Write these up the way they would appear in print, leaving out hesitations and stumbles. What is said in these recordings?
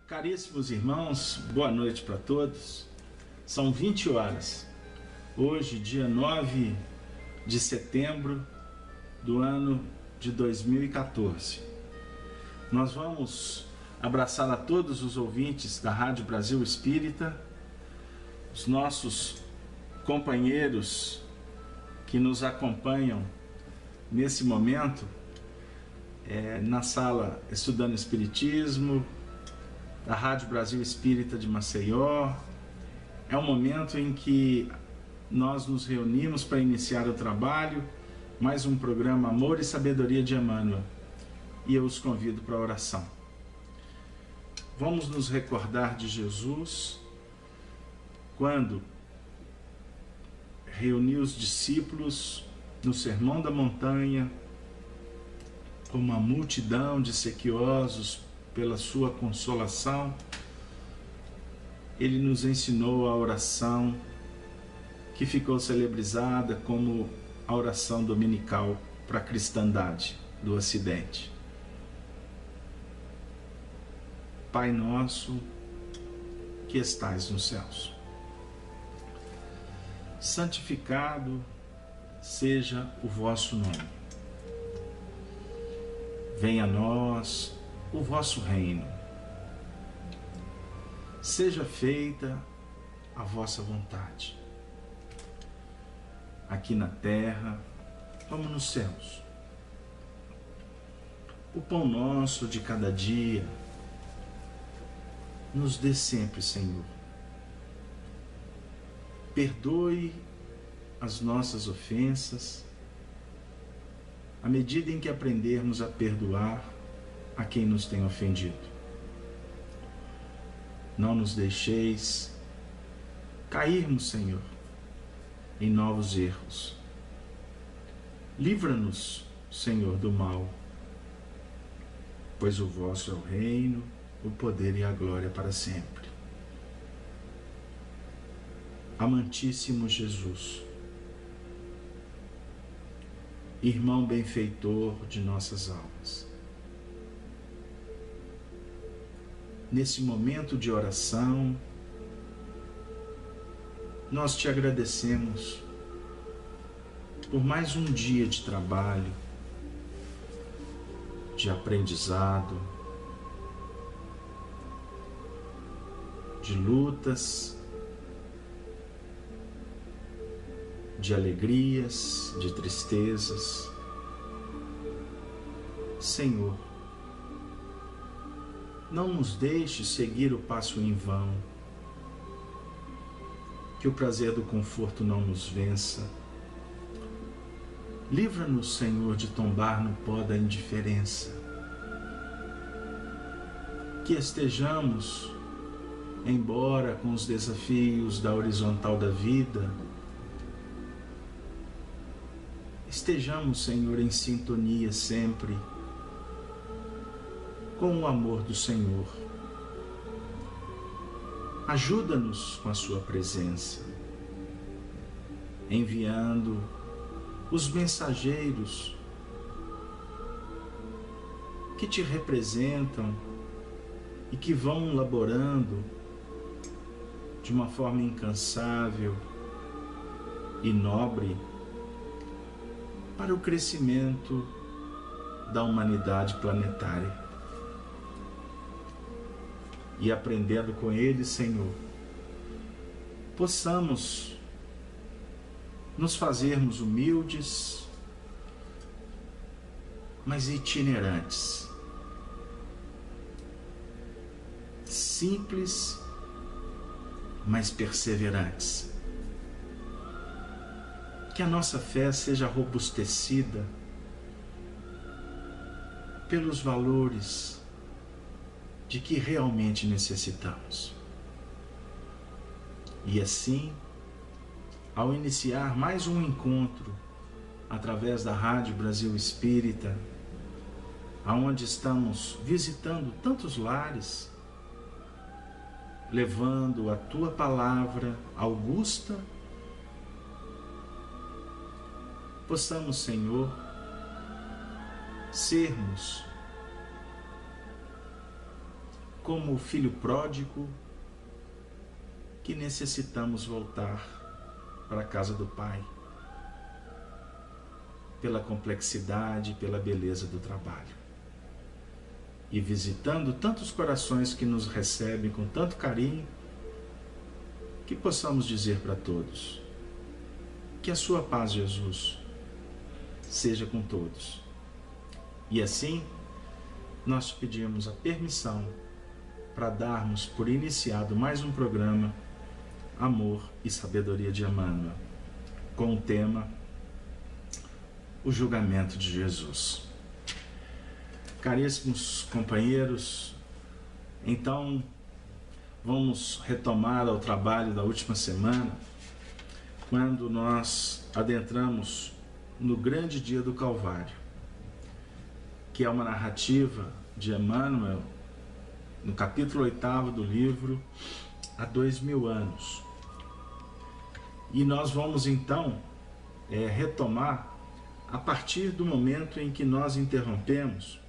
Caríssimos irmãos, boa noite para todos. São 20 horas. Hoje, dia 9 de setembro do ano de 2014. Nós vamos abraçar a todos os ouvintes da Rádio Brasil Espírita, os nossos companheiros que nos acompanham nesse momento na sala Estudando Espiritismo, da Rádio Brasil Espírita de Maceió. É um momento em que nós nos reunimos para iniciar o trabalho, mais um programa Amor e Sabedoria de Emmanuel, e eu os convido para a oração. Vamos nos recordar de Jesus quando reuniu os discípulos no Sermão da Montanha, com uma multidão de sequiosos pela sua consolação. Ele nos ensinou a oração que ficou celebrizada como a oração dominical para a cristandade do Ocidente. Pai nosso que estais nos céus, santificado seja o vosso nome. Venha a nós o vosso reino. Seja feita a vossa vontade, aqui na terra como nos céus. O pão nosso de cada dia nos dê sempre, Senhor. Perdoe as nossas ofensas, à medida em que aprendermos a perdoar a quem nos tem ofendido. Não nos deixeis cairmos, Senhor, em novos erros. Livra-nos, Senhor, do mal, pois o vosso é o reino, o poder e a glória para sempre. Amantíssimo Jesus, irmão benfeitor de nossas almas, nesse momento de oração, nós te agradecemos por mais um dia de trabalho, de aprendizado, de lutas, de alegrias, de tristezas. Senhor, não nos deixe seguir o passo em vão, que o prazer do conforto não nos vença. Livra-nos, Senhor, de tombar no pó da indiferença. Que estejamos, embora com os desafios da horizontal da vida, estejamos, Senhor, em sintonia sempre com o amor do Senhor. Ajuda-nos com a sua presença, enviando os mensageiros que te representam e que vão laborando de uma forma incansável e nobre para o crescimento da humanidade planetária. E aprendendo com eles, Senhor, possamos nos fazermos humildes, mas itinerantes, simples, mas perseverantes. Que a nossa fé seja robustecida pelos valores de que realmente necessitamos. E assim, ao iniciar mais um encontro através da Rádio Brasil Espírita, aonde estamos visitando tantos lares, levando a tua palavra augusta, possamos, Senhor, sermos como o filho pródigo que necessitamos voltar para a casa do Pai, pela complexidade, pela beleza do trabalho. E visitando tantos corações que nos recebem com tanto carinho, que possamos dizer para todos: que a sua paz, Jesus, seja com todos. E assim, nós te pedimos a permissão para darmos por iniciado mais um programa Amor e Sabedoria de Emmanuel, com o tema O Julgamento de Jesus. Caríssimos companheiros, então vamos retomar o trabalho da última semana, quando nós adentramos no grande dia do Calvário, que é uma narrativa de Emmanuel, no capítulo 8º do livro, Há 2000 anos. E nós vamos então retomar a partir do momento em que nós interrompemos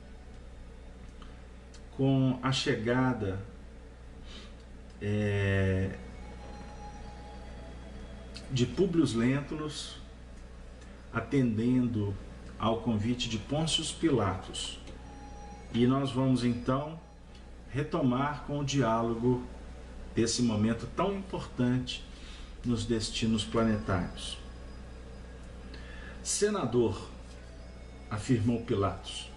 com a chegada de Públio Lentulus, atendendo ao convite de Pôncio Pilatos. E nós vamos então retomar com o diálogo desse momento tão importante nos destinos planetários. Senador, afirmou Pilatos,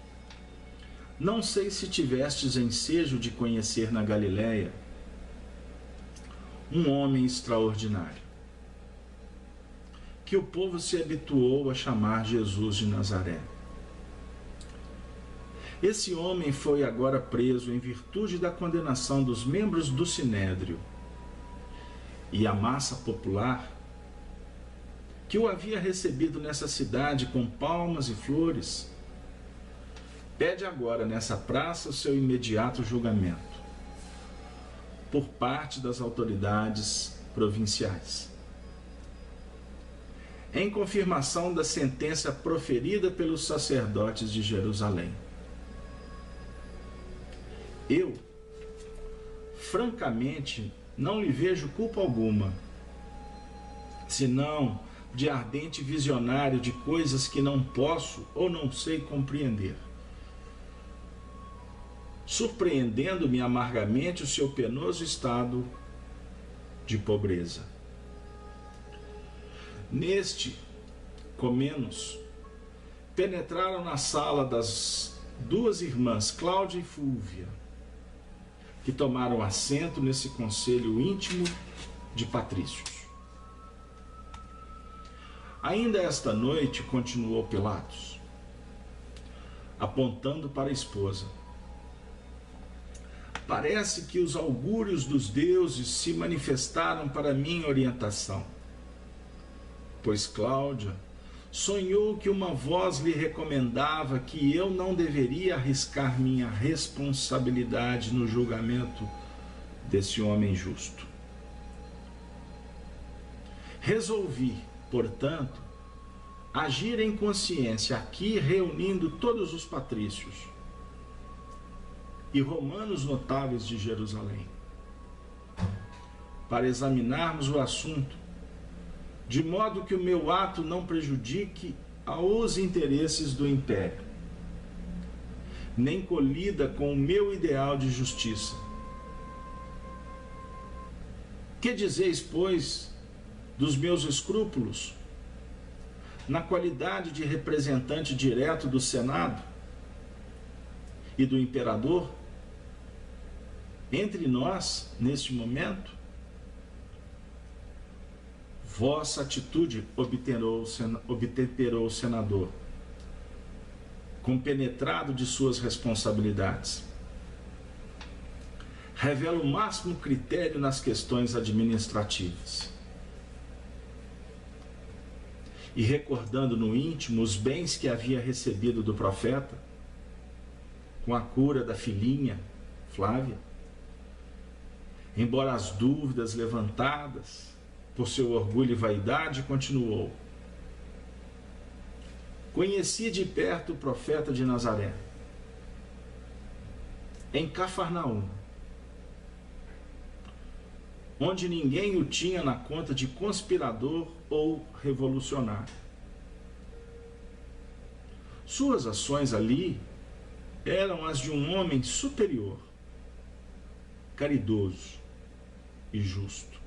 não sei se tivestes ensejo de conhecer na Galiléia um homem extraordinário, que o povo se habituou a chamar Jesus de Nazaré. Esse homem foi agora preso em virtude da condenação dos membros do Sinédrio, e a massa popular, que o havia recebido nessa cidade com palmas e flores, pede agora nessa praça o seu imediato julgamento, por parte das autoridades provinciais, em confirmação da sentença proferida pelos sacerdotes de Jerusalém. Eu, francamente, não lhe vejo culpa alguma, senão de ardente visionário de coisas que não posso ou não sei compreender, surpreendendo-me amargamente o seu penoso estado de pobreza. Neste, comenos, penetraram na sala das duas irmãs, Cláudia e Fúlvia, que tomaram assento nesse conselho íntimo de patrícios. Ainda esta noite, continuou Pilatos, apontando para a esposa, parece que os augúrios dos deuses se manifestaram para minha orientação, pois Cláudia sonhou que uma voz lhe recomendava que eu não deveria arriscar minha responsabilidade no julgamento desse homem justo. Resolvi, portanto, agir em consciência aqui, reunindo todos os patrícios e romanos notáveis de Jerusalém, para examinarmos o assunto, de modo que o meu ato não prejudique aos interesses do império, nem colida com o meu ideal de justiça. Que dizeis, pois, dos meus escrúpulos, na qualidade de representante direto do Senado e do imperador, entre nós, neste momento? Vossa atitude, obtemperou o senador, compenetrado de suas responsabilidades. Revela o máximo critério nas questões administrativas. E recordando no íntimo os bens que havia recebido do profeta, com a cura da filhinha, Flávia, embora as dúvidas levantadas por seu orgulho e vaidade, continuou: conheci de perto o profeta de Nazaré, em Cafarnaum, onde ninguém o tinha na conta de conspirador ou revolucionário. Suas ações ali eram as de um homem superior, caridoso e justo.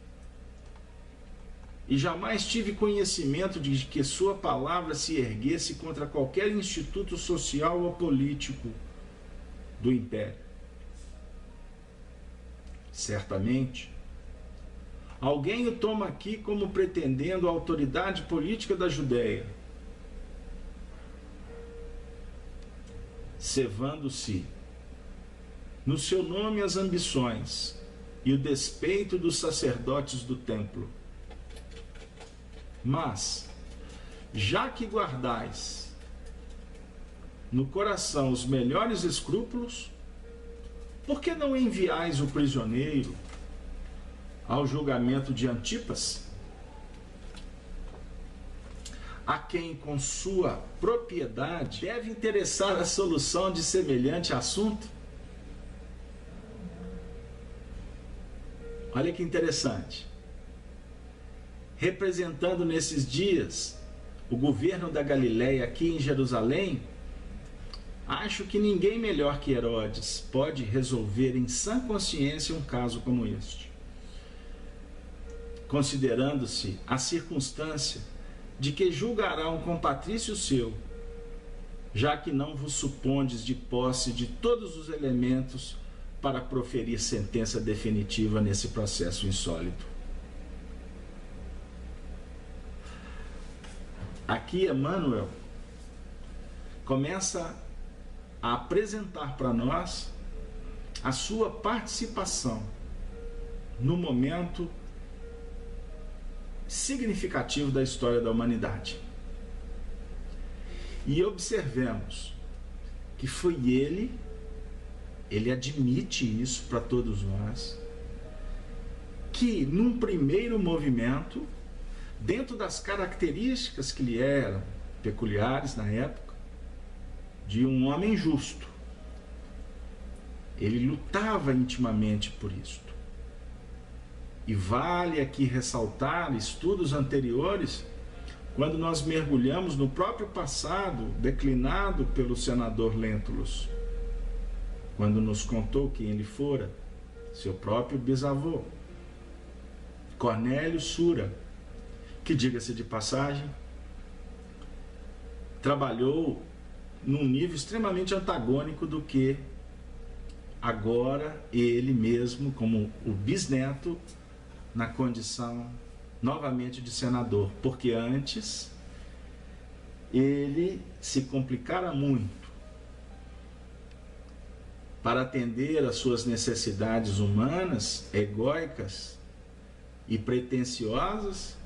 E jamais tive conhecimento de que sua palavra se erguesse contra qualquer instituto social ou político do império. Certamente, alguém o toma aqui como pretendendo a autoridade política da Judéia, cevando-se no seu nome as ambições e o despeito dos sacerdotes do templo. Mas, já que guardais no coração os melhores escrúpulos, por que não enviais o prisioneiro ao julgamento de Antipas, a quem com sua propriedade deve interessar a solução de semelhante assunto? Olha que interessante. Representando nesses dias o governo da Galileia aqui em Jerusalém, acho que ninguém melhor que Herodes pode resolver em sã consciência um caso como este, considerando-se a circunstância de que julgará um compatrício seu, já que não vos supondes de posse de todos os elementos para proferir sentença definitiva nesse processo insólito. Aqui Emmanuel começa a apresentar para nós a sua participação no momento significativo da história da humanidade. E observemos que foi ele admite isso para todos nós, que num primeiro movimento, dentro das características que lhe eram peculiares na época, de um homem justo, ele lutava intimamente por isto. E vale aqui ressaltar estudos anteriores, quando nós mergulhamos no próprio passado declinado pelo senador Lentulus, quando nos contou quem ele fora, seu próprio bisavô, Cornélio Sura, que, diga-se de passagem, trabalhou num nível extremamente antagônico do que agora ele mesmo, como o bisneto, na condição novamente de senador, porque antes ele se complicara muito para atender às suas necessidades humanas, egóicas e pretensiosas.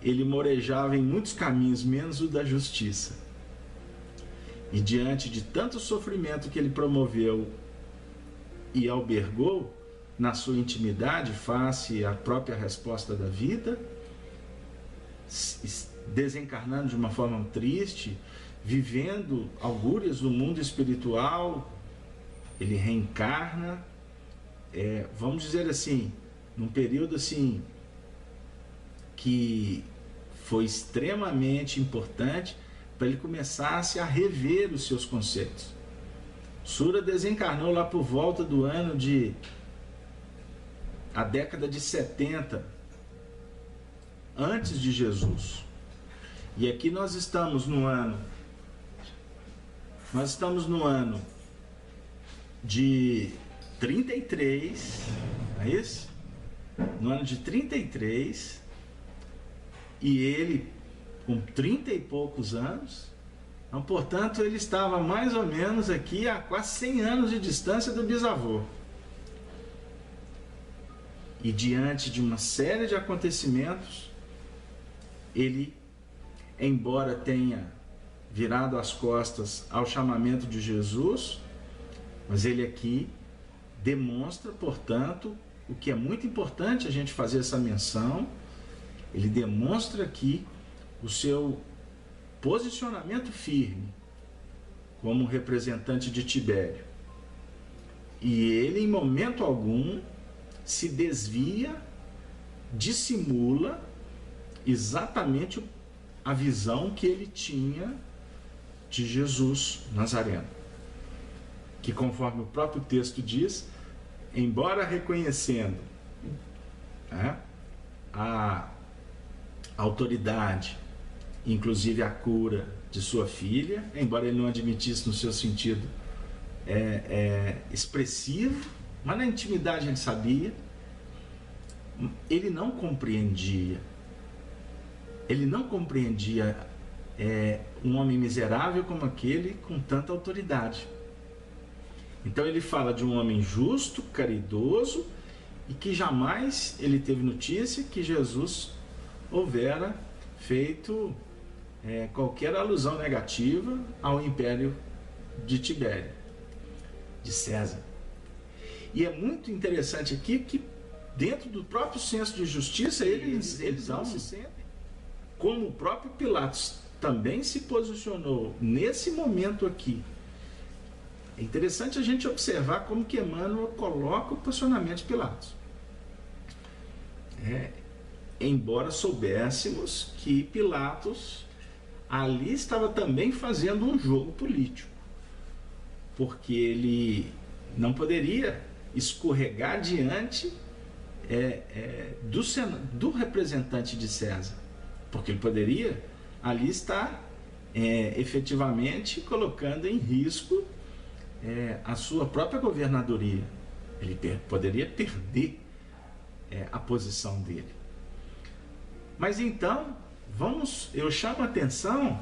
Ele morejava em muitos caminhos, menos o da justiça. E diante de tanto sofrimento que ele promoveu e albergou na sua intimidade, face à própria resposta da vida, desencarnando de uma forma triste, vivendo augúrias do mundo espiritual, ele reencarna, vamos dizer assim, num período assim, que foi extremamente importante para ele começasse a rever os seus conceitos. Sura desencarnou lá por volta do ano de a década de 70 antes de Jesus. E aqui nós estamos no ano de 33, é isso? No ano de 33, e ele com 30 e poucos anos, então, portanto, ele estava mais ou menos aqui a quase 100 anos de distância do bisavô. E diante de uma série de acontecimentos, ele, embora tenha virado as costas ao chamamento de Jesus, mas ele aqui demonstra, portanto, o que é muito importante a gente fazer essa menção, ele demonstra aqui o seu posicionamento firme como representante de Tibério. E ele, em momento algum, se desvia, dissimula exatamente a visão que ele tinha de Jesus Nazareno, que, conforme o próprio texto diz, embora reconhecendo a autoridade, inclusive a cura de sua filha, embora ele não admitisse no seu sentido expressivo, mas na intimidade ele sabia, ele não compreendia um homem miserável como aquele com tanta autoridade. Então ele fala de um homem justo, caridoso, e que jamais ele teve notícia que Jesus houvera feito qualquer alusão negativa ao império de Tibério, de César. E é muito interessante aqui que, dentro do próprio senso de justiça, eles não se sentem. Como o próprio Pilatos também se posicionou nesse momento aqui. É interessante a gente observar como que Emmanuel coloca o posicionamento de Pilatos. Embora soubéssemos que Pilatos ali estava também fazendo um jogo político, porque ele não poderia escorregar diante do representante de César, porque ele poderia ali estar efetivamente colocando em risco a sua própria governadoria. Ele poderia perder a posição dele. Mas então, eu chamo a atenção,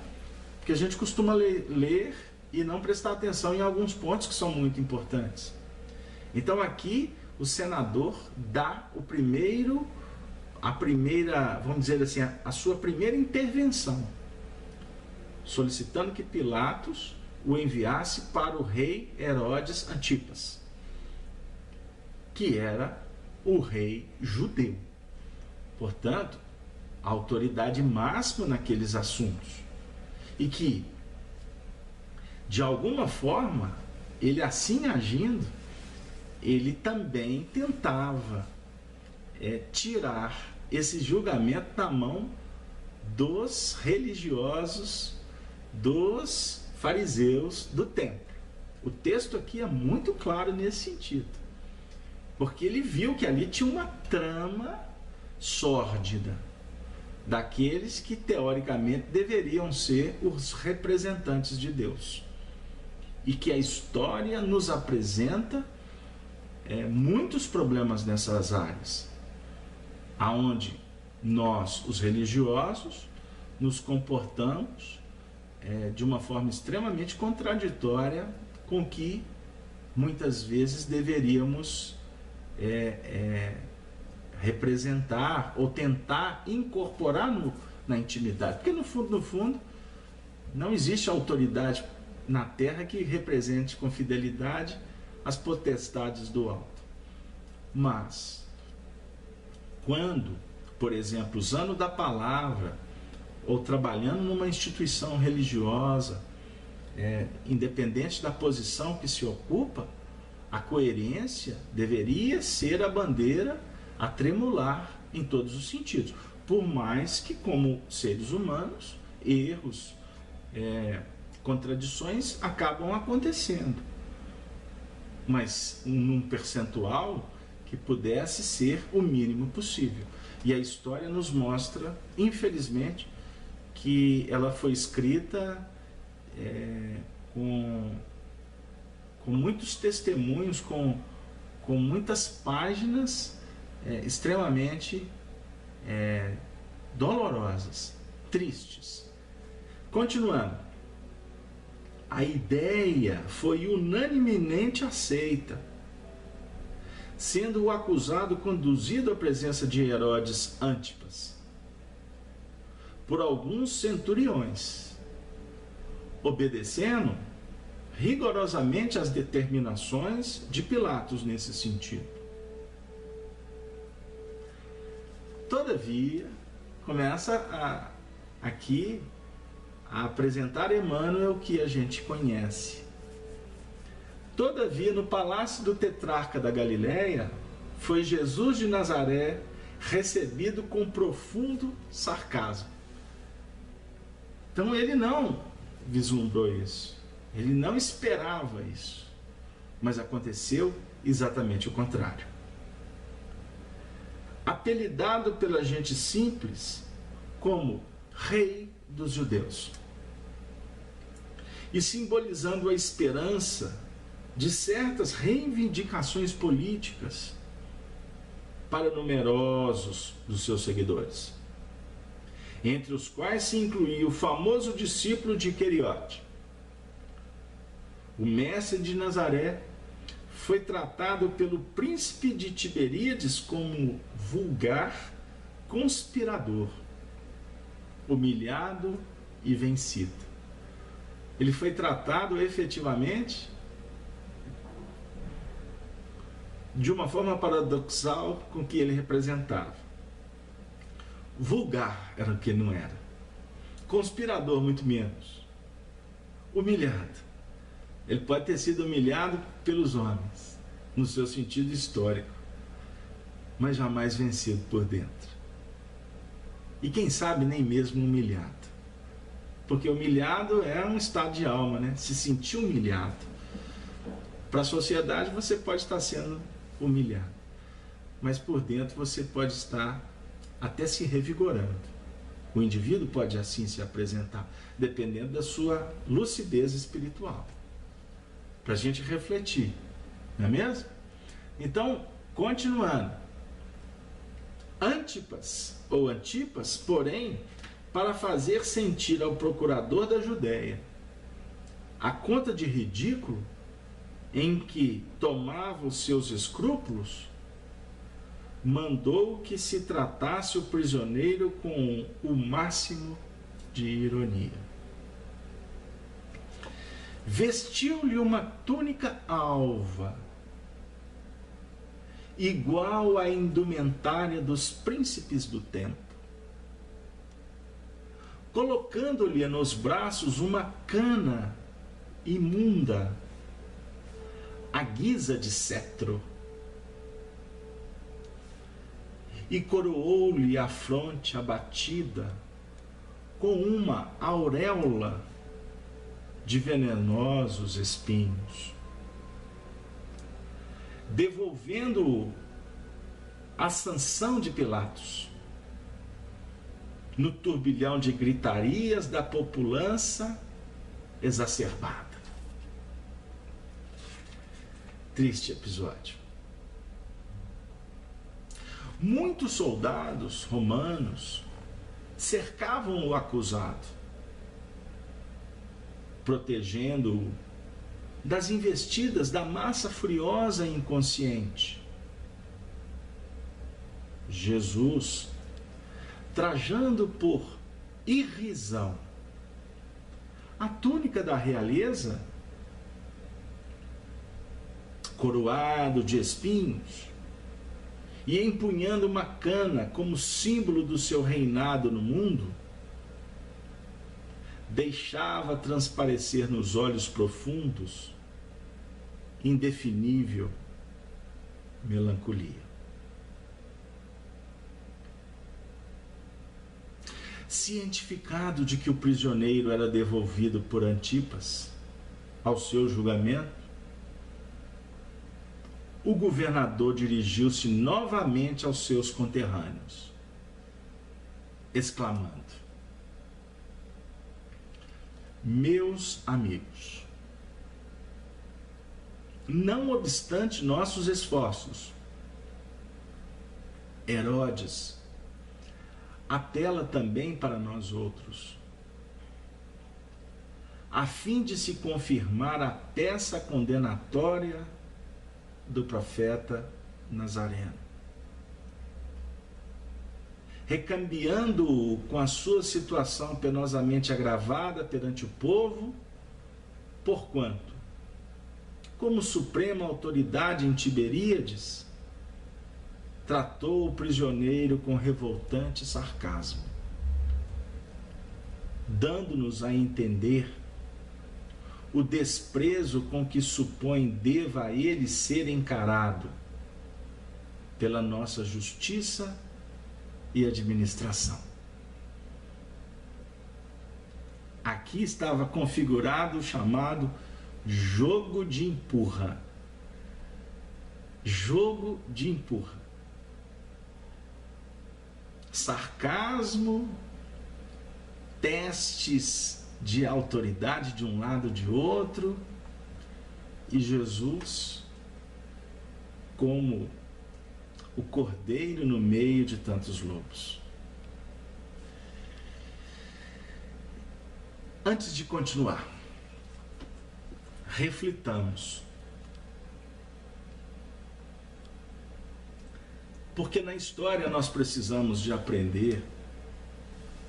porque a gente costuma ler e não prestar atenção em alguns pontos que são muito importantes. Então aqui o senador dá vamos dizer assim, a sua primeira intervenção, solicitando que Pilatos o enviasse para o rei Herodes Antipas, que era o rei judeu. Portanto, a autoridade máxima naqueles assuntos. E que, de alguma forma, ele assim agindo, ele também tentava tirar esse julgamento da mão dos religiosos, dos fariseus do templo. O texto aqui é muito claro nesse sentido, porque ele viu que ali tinha uma trama sórdida daqueles que teoricamente deveriam ser os representantes de Deus, e que a história nos apresenta muitos problemas nessas áreas, aonde nós, os religiosos, nos comportamos de uma forma extremamente contraditória com o que muitas vezes deveríamos representar ou tentar incorporar na intimidade. Porque no fundo, não existe autoridade na terra que represente com fidelidade as potestades do alto. Mas, quando, por exemplo, usando da palavra ou trabalhando numa instituição religiosa, independente da posição que se ocupa, a coerência deveria ser a bandeira a tremular em todos os sentidos, por mais que, como seres humanos, erros, contradições acabam acontecendo, mas num percentual que pudesse ser o mínimo possível. E a história nos mostra, infelizmente, que ela foi escrita com muitos testemunhos, com muitas páginas extremamente dolorosas, tristes. Continuando, a ideia foi unanimemente aceita, sendo o acusado conduzido à presença de Herodes Antipas por alguns centuriões, obedecendo rigorosamente às determinações de Pilatos nesse sentido. Todavia, começa aqui a apresentar Emmanuel, que a gente conhece. Todavia, no palácio do tetrarca da Galileia, foi Jesus de Nazaré recebido com profundo sarcasmo. Então ele não vislumbrou isso, ele não esperava isso, mas aconteceu exatamente o contrário. Apelidado pela gente simples como Rei dos Judeus, e simbolizando a esperança de certas reivindicações políticas para numerosos dos seus seguidores, entre os quais se incluía o famoso discípulo de Queriote. O mestre de Nazaré foi tratado pelo príncipe de Tiberíades como vulgar conspirador, humilhado e vencido. Ele foi tratado efetivamente de uma forma paradoxal com o que ele representava. Vulgar era o que não era, conspirador muito menos, humilhado. Ele pode ter sido humilhado pelos homens, no seu sentido histórico, mas jamais vencido por dentro. E quem sabe nem mesmo humilhado. Porque humilhado é um estado de alma, né? Se sentir humilhado. Para a sociedade você pode estar sendo humilhado, mas por dentro você pode estar até se revigorando. O indivíduo pode assim se apresentar, dependendo da sua lucidez espiritual. Para a gente refletir, não é mesmo? Então, continuando. Antipas, porém, para fazer sentir ao procurador da Judéia a conta de ridículo em que tomava os seus escrúpulos, mandou que se tratasse o prisioneiro com o máximo de ironia. Vestiu-lhe uma túnica alva, igual à indumentária dos príncipes do tempo, colocando-lhe nos braços uma cana imunda, à guisa de cetro, e coroou-lhe a fronte abatida com uma auréola de venenosos espinhos, devolvendo-o à sanção de Pilatos, no turbilhão de gritarias da populaça exacerbada. Triste episódio. Muitos soldados romanos cercavam o acusado, protegendo-o das investidas da massa furiosa e inconsciente. Jesus, trajando por irrisão a túnica da realeza, coroado de espinhos e empunhando uma cana como símbolo do seu reinado no mundo, deixava transparecer nos olhos profundos indefinível melancolia. Cientificado de que o prisioneiro era devolvido por Antipas ao seu julgamento, o governador dirigiu-se novamente aos seus conterrâneos, exclamando: meus amigos, não obstante nossos esforços, Herodes apela também para nós outros, a fim de se confirmar a peça condenatória do profeta Nazareno, recambiando-o com a sua situação penosamente agravada perante o povo, porquanto, como suprema autoridade em Tiberíades, tratou o prisioneiro com revoltante sarcasmo, dando-nos a entender o desprezo com que supõe deva ele ser encarado pela nossa justiça e administração. Aqui estava configurado o chamado jogo de empurra. Jogo de empurra. Sarcasmo, testes de autoridade de um lado de outro, e Jesus como o cordeiro no meio de tantos lobos. Antes de continuar, reflitamos. Porque na história nós precisamos de aprender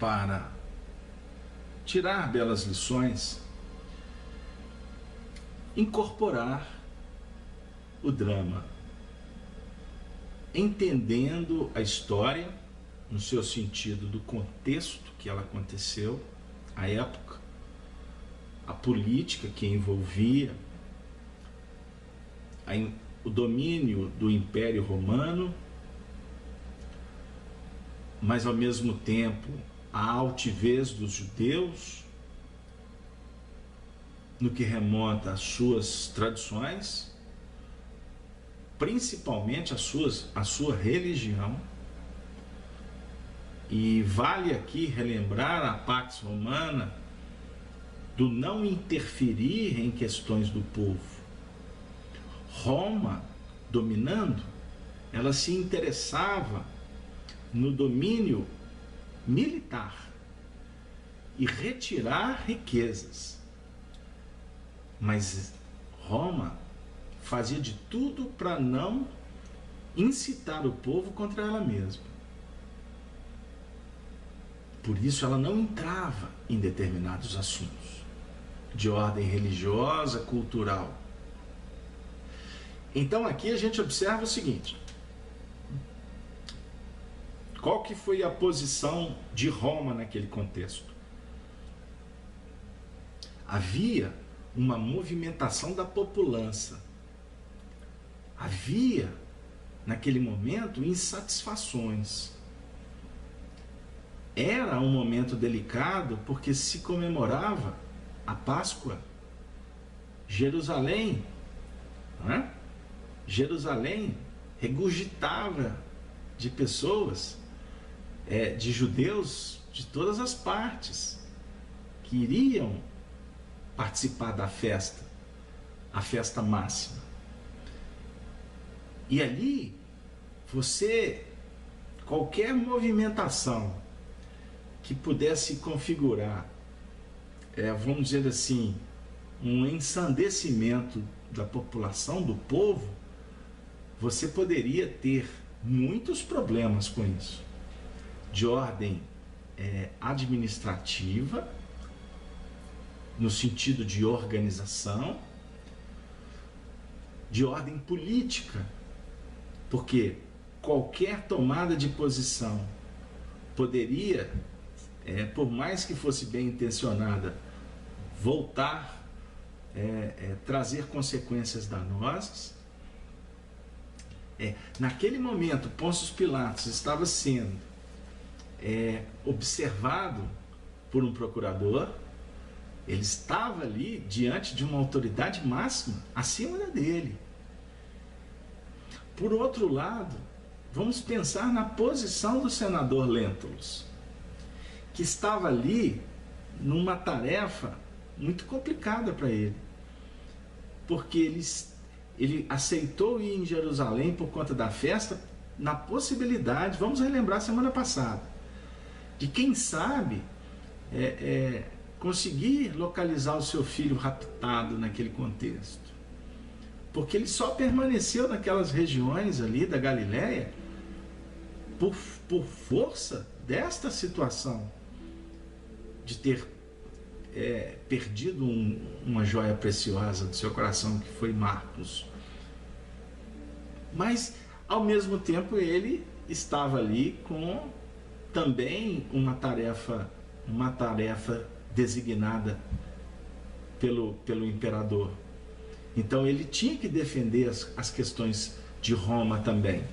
para tirar belas lições, incorporar o drama, entendendo a história no seu sentido do contexto que ela aconteceu, a época, a política que envolvia, o domínio do Império Romano, mas ao mesmo tempo a altivez dos judeus, no que remonta às suas tradições, principalmente a sua religião. E vale aqui relembrar a Pax Romana do não interferir em questões do povo. Roma, dominando, ela se interessava no domínio militar e retirar riquezas. Mas Roma fazia de tudo para não incitar o povo contra ela mesma. Por isso ela não entrava em determinados assuntos de ordem religiosa, cultural. Então aqui a gente observa o seguinte: qual que foi a posição de Roma naquele contexto? Havia uma movimentação da população. Havia, naquele momento, insatisfações. Era um momento delicado porque se comemorava a Páscoa. Jerusalém, não é? Jerusalém regurgitava de pessoas, de judeus de todas as partes, que iriam participar da festa, a festa máxima. E ali, qualquer movimentação que pudesse configurar, vamos dizer assim, um ensandecimento da população, do povo, você poderia ter muitos problemas com isso, de ordem administrativa, no sentido de organização, de ordem política, porque qualquer tomada de posição poderia, por mais que fosse bem intencionada, voltar, trazer consequências danosas. Naquele momento, Pôncio Pilatos estava sendo observado por um procurador. Ele estava ali diante de uma autoridade máxima acima da dele. Por outro lado, vamos pensar na posição do senador Lentulus, que estava ali numa tarefa muito complicada para ele, porque ele aceitou ir em Jerusalém por conta da festa, na possibilidade, vamos relembrar semana passada, de quem sabe conseguir localizar o seu filho raptado naquele contexto. Porque ele só permaneceu naquelas regiões ali da Galileia por força desta situação de ter perdido uma joia preciosa do seu coração, que foi Marcos. Mas, ao mesmo tempo, ele estava ali com também uma tarefa designada pelo imperador. Então ele tinha que defender as questões de Roma também.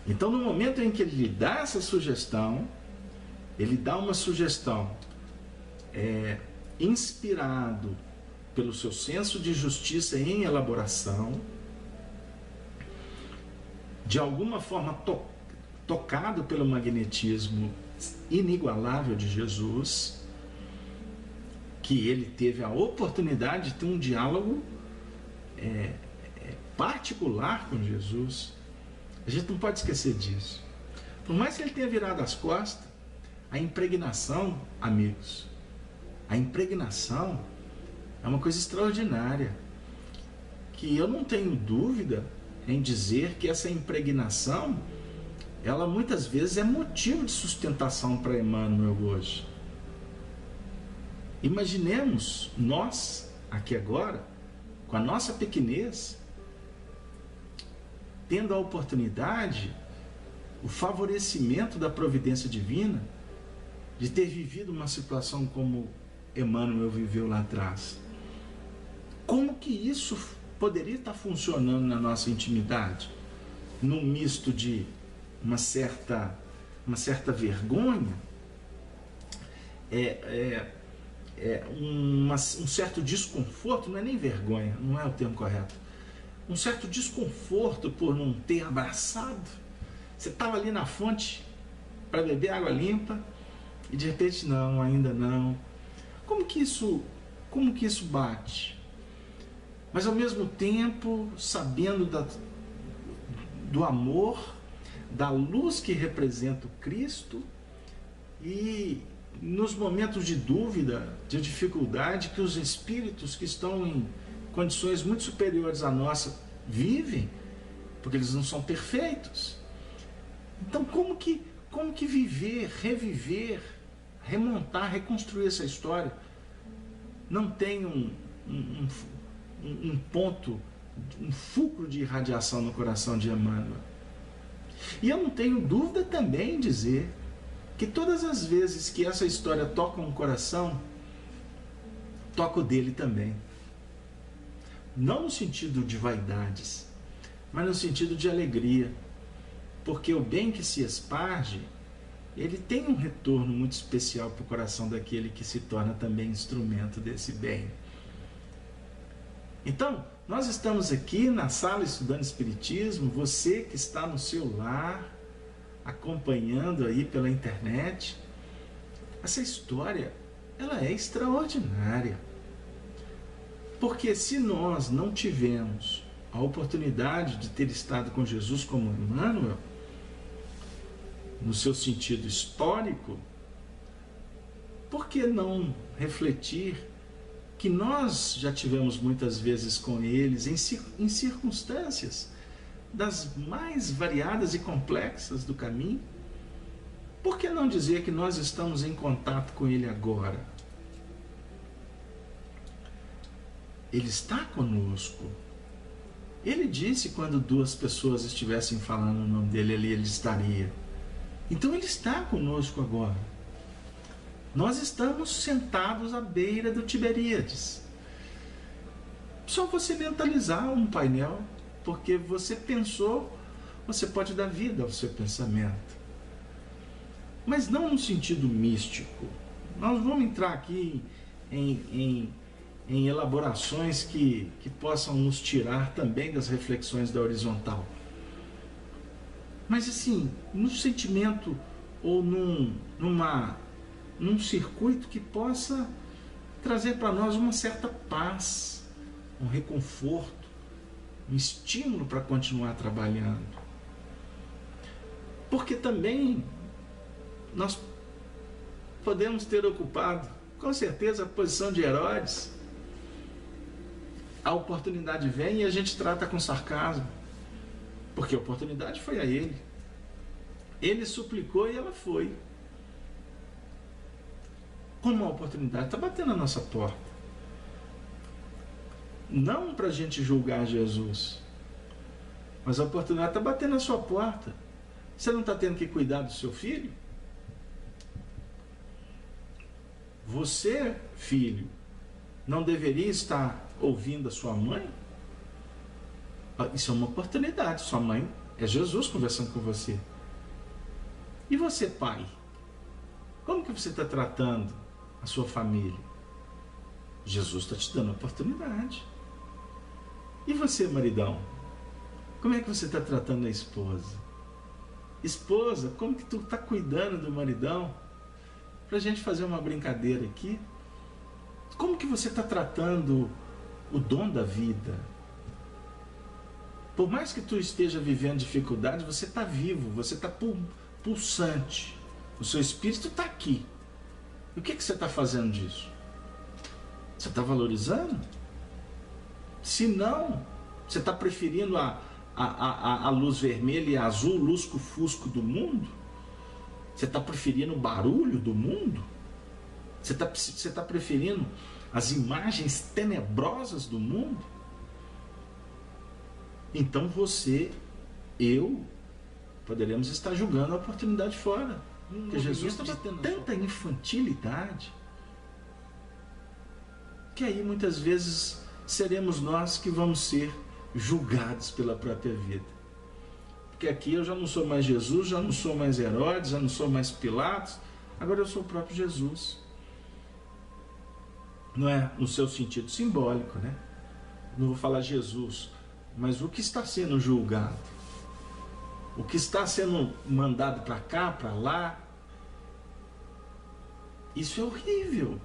Então, no momento em que ele lhe dá essa sugestão, ele dá uma sugestão inspirado pelo seu senso de justiça em elaboração, de alguma forma tocado pelo magnetismo inigualável de Jesus, que ele teve a oportunidade de ter um diálogo particular com Jesus. A gente não pode esquecer disso. Por mais que ele tenha virado as costas, a impregnação, amigos, a impregnação é uma coisa extraordinária, que eu não tenho dúvida em dizer que essa impregnação, ela muitas vezes é motivo de sustentação para Emmanuel hoje. Imaginemos nós, aqui agora, com a nossa pequenez, tendo a oportunidade, o favorecimento da providência divina, de ter vivido uma situação como Emmanuel viveu lá atrás. Como que isso poderia estar funcionando na nossa intimidade? Num misto de uma certa vergonha, um certo desconforto, não é nem vergonha, não é o termo correto, um certo desconforto por não ter abraçado. Você estava ali na fonte para beber água limpa e de repente não, ainda não. Como que isso bate? Mas ao mesmo tempo, sabendo do amor, da luz que representa o Cristo, e nos momentos de dúvida, de dificuldade, que os espíritos que estão em condições muito superiores à nossa vivem, porque eles não são perfeitos. Então, como que viver, reviver, remontar, reconstruir essa história não tem um ponto, um fulcro de irradiação no coração de Emmanuel? E eu não tenho dúvida também em dizer que todas as vezes que essa história toca um coração, toca o dele também. Não no sentido de vaidades, mas no sentido de alegria. Porque o bem que se esparge, ele tem um retorno muito especial para o coração daquele que se torna também instrumento desse bem. Então, nós estamos aqui na sala estudando Espiritismo, você que está no seu lar, acompanhando aí pela internet. Essa história, ela é extraordinária. Porque se nós não tivemos a oportunidade de ter estado com Jesus como Emmanuel, no seu sentido histórico, por que não refletir que nós já tivemos muitas vezes com eles em circunstâncias das mais variadas e complexas do caminho? Por que não dizer que nós estamos em contato com ele agora? Ele está conosco. Ele disse que quando duas pessoas estivessem falando o nome dele ali, ele estaria. Então ele está conosco agora. Nós estamos sentados à beira do Tiberíades. Só você mentalizar um painel, porque você pensou, você pode dar vida ao seu pensamento. Mas não no sentido místico. Nós vamos entrar aqui em elaborações que possam nos tirar também das reflexões da horizontal. Mas assim, no sentimento ou num circuito que possa trazer para nós uma certa paz, um reconforto, um estímulo para continuar trabalhando. Porque também nós podemos ter ocupado, com certeza, a posição de Herodes. A oportunidade vem e a gente trata com sarcasmo, porque a oportunidade foi a ele. Ele suplicou e ela foi. Como a oportunidade está batendo na nossa porta. Não para a gente julgar Jesus, mas a oportunidade está batendo na sua porta. Você não está tendo que cuidar do seu filho? Você, filho, não deveria estar ouvindo a sua mãe? Isso é uma oportunidade. Sua mãe É Jesus conversando com você. E você, pai? Como que você está tratando a sua família? Jesus está te dando oportunidade. E você, maridão? Como é que você está tratando a esposa? Esposa, como que tu está cuidando do maridão? Para a gente fazer uma brincadeira aqui. Como que você está tratando o dom da vida? Por mais que tu esteja vivendo dificuldades, você está vivo, você está pulsante. O seu espírito está aqui. E o que você está fazendo disso? Você está valorizando? Se não, você está preferindo a luz vermelha e azul, lusco-fusco do mundo? Você está preferindo o barulho do mundo? Você tá preferindo as imagens tenebrosas do mundo? Então eu, poderemos estar julgando a oportunidade fora. Porque Jesus estava tendo tanta infantilidade que aí muitas vezes seremos nós que vamos ser julgados pela própria vida. Porque aqui eu já não sou mais Jesus, já não sou mais Herodes, já não sou mais Pilatos, agora eu sou o próprio Jesus. Não é no seu sentido simbólico, né? Não vou falar Jesus, mas o que está sendo julgado, o que está sendo mandado para cá, para lá, isso é horrível.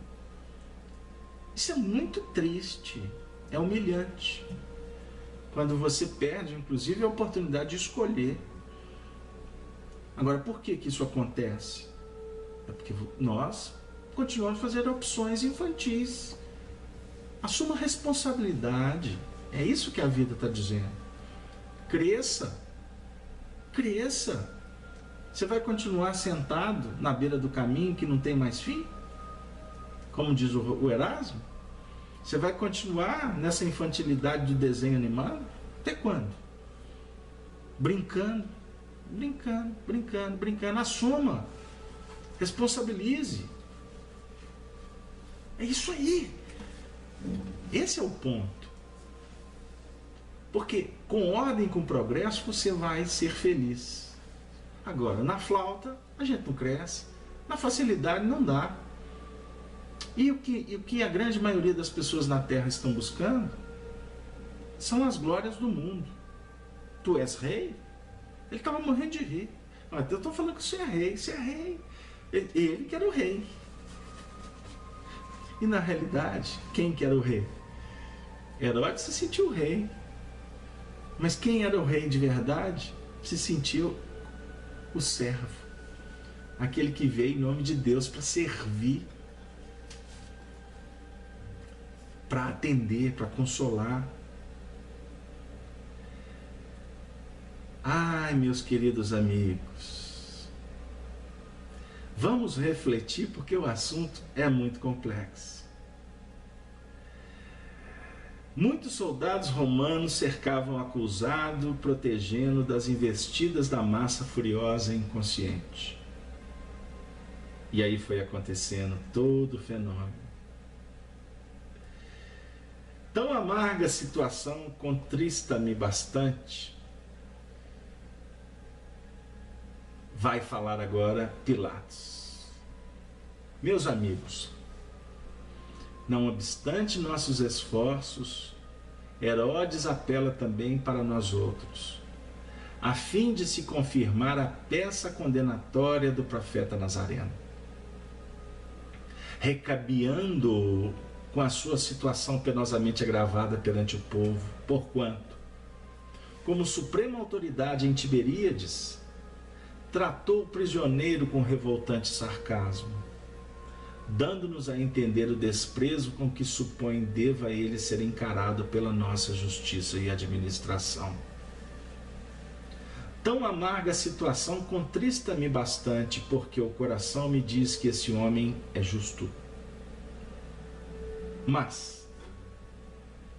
Isso é muito triste, é humilhante. Quando você perde, inclusive, a oportunidade de escolher. Agora, por que isso acontece? É porque nós continuamos a fazer opções infantis. Assuma a responsabilidade. É isso que a vida está dizendo. Cresça. Cresça. Você vai continuar sentado na beira do caminho que não tem mais fim? Como diz o Erasmo? Você vai continuar nessa infantilidade do desenho animado? Até quando? Brincando, brincando, brincando, brincando. Assuma. Responsabilize. É isso aí. Esse é o ponto. Porque com ordem e com progresso você vai ser feliz. Agora, na flauta, a gente não cresce. Na facilidade não dá. E o que a grande maioria das pessoas na Terra estão buscando são as glórias do mundo. Tu és rei? Ele estava morrendo de rir. Eu estou falando que você é rei, você é rei. Ele que era o rei. E na realidade, quem que era o rei? Herodes se sentiu rei. Mas quem era o rei de verdade se sentiu o servo. Aquele que veio em nome de Deus para servir, para atender, para consolar. Ai, meus queridos amigos, vamos refletir porque o assunto é muito complexo. Muitos soldados romanos cercavam o acusado, protegendo das investidas da massa furiosa e inconsciente. E aí foi acontecendo todo o fenômeno. Tão amarga a situação contrista-me bastante. Vai falar agora Pilatos. Meus amigos, não obstante nossos esforços, Herodes apela também para nós outros, a fim de se confirmar a peça condenatória do profeta Nazareno, recabeando-o com a sua situação penosamente agravada perante o povo, porquanto, como suprema autoridade em Tiberíades, tratou o prisioneiro com revoltante sarcasmo, dando-nos a entender o desprezo com que supõe deva ele ser encarado pela nossa justiça e administração. Tão amarga a situação contrista-me bastante, porque o coração me diz que esse homem é justo. Mas,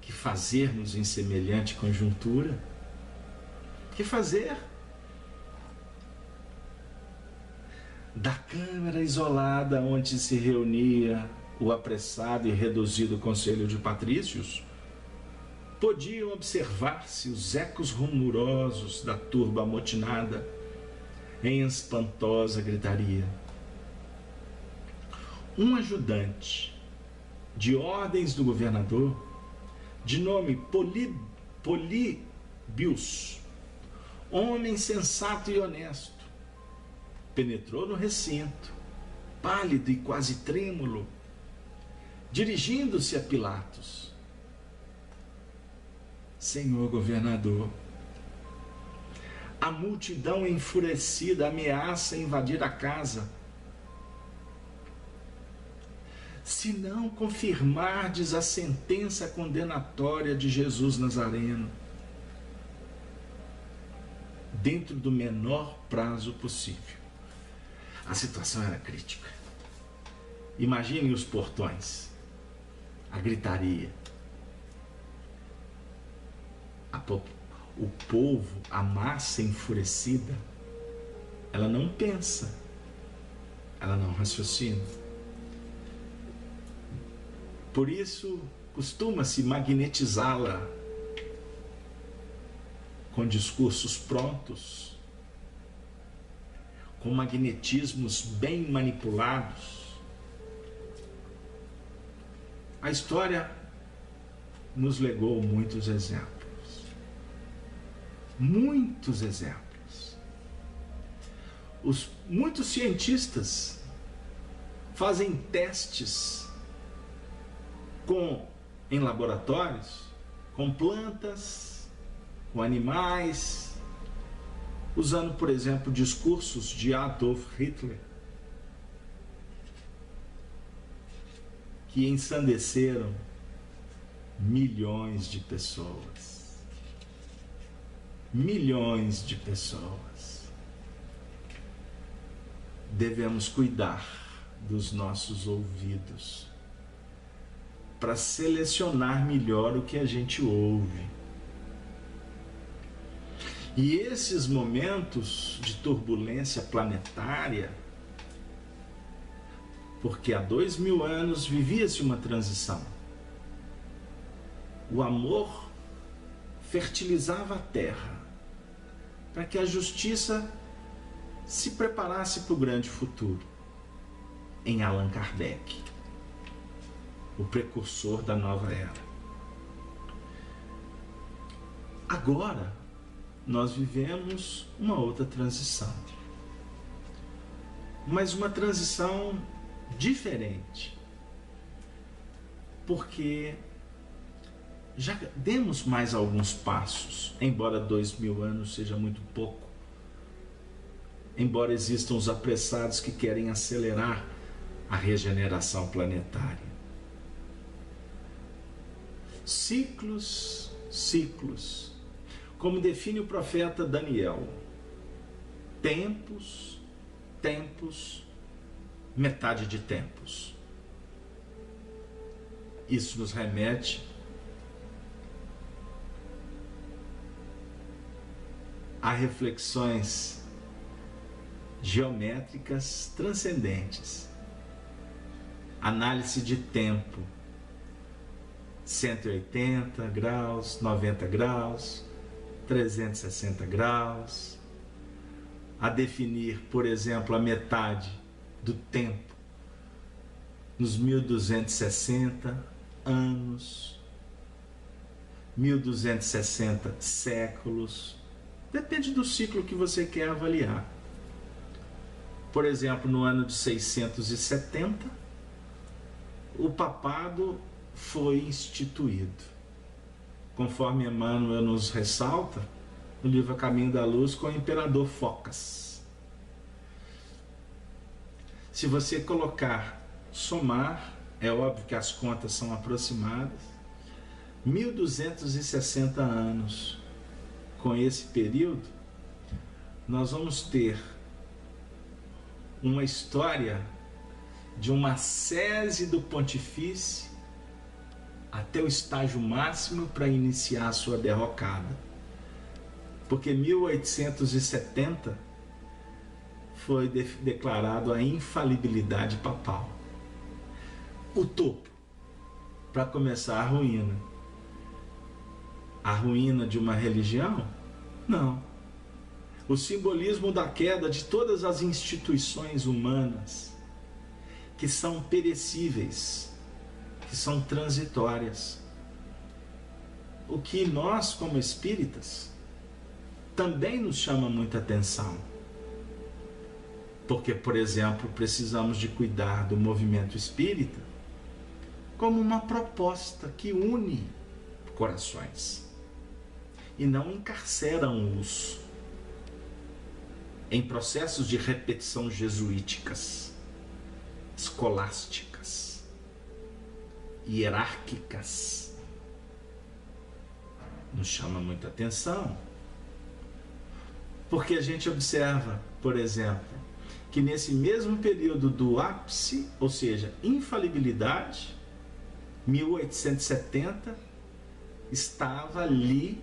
que fazermos em semelhante conjuntura? Que fazer? Da câmara isolada onde se reunia o apressado e reduzido conselho de patrícios, podiam observar-se os ecos rumorosos da turba amotinada em espantosa gritaria. Um ajudante de ordens do governador, de nome Políbios, homem sensato e honesto, penetrou no recinto, pálido e quase trêmulo, dirigindo-se a Pilatos. Senhor governador, a multidão enfurecida ameaça invadir a casa. Se não confirmardes a sentença condenatória de Jesus Nazareno, dentro do menor prazo possível. A situação era crítica. Imaginem os portões, a gritaria, o povo, a massa enfurecida. Ela não pensa, ela não raciocina. Por isso, costuma-se magnetizá-la com discursos prontos, com magnetismos bem manipulados. A história nos legou muitos exemplos. Muitos exemplos. Muitos cientistas fazem testes em laboratórios, com plantas, com animais, usando, por exemplo, discursos de Adolf Hitler, que ensandeceram milhões de pessoas. Milhões de pessoas. Devemos cuidar dos nossos ouvidos para selecionar melhor o que a gente ouve. E esses momentos de turbulência planetária, porque há 2000 anos vivia-se uma transição. O amor fertilizava a terra para que a justiça se preparasse para o grande futuro. Em Allan Kardec, o precursor da nova era. Agora, nós vivemos uma outra transição. Mas uma transição diferente. Porque já demos mais alguns passos, embora 2000 anos seja muito pouco. Embora existam os apressados que querem acelerar a regeneração planetária. Ciclos, ciclos. Como define o profeta Daniel. Tempos, tempos, metade de tempos. Isso nos remete a reflexões geométricas transcendentes. Análise de tempo. 180 graus, 90 graus, 360 graus, a definir, por exemplo, a metade do tempo nos 1260 anos, 1260 séculos, depende do ciclo que você quer avaliar. Por exemplo, no ano de 670, o papado foi instituído, conforme Emmanuel nos ressalta no livro A Caminho da Luz, com o imperador Focas. Se você colocar, somar, é óbvio que as contas são aproximadas, 1260 anos. Com esse período, nós vamos ter uma história de uma sese do pontifício até o estágio máximo para iniciar a sua derrocada. Porque 1870 foi declarado a infalibilidade papal. O topo, para começar a ruína. a ruína de uma religião? Não. O simbolismo da queda de todas as instituições humanas que são perecíveis, que são transitórias. O que nós, como espíritas, também nos chama muita atenção. Porque, por exemplo, precisamos de cuidar do movimento espírita como uma proposta que une corações e não encarceram-os em processos de repetição jesuíticas, escolásticas, hierárquicas. Nos chama muita atenção, porque a gente observa, por exemplo, que nesse mesmo período do ápice, ou seja, infalibilidade, 1870, estava ali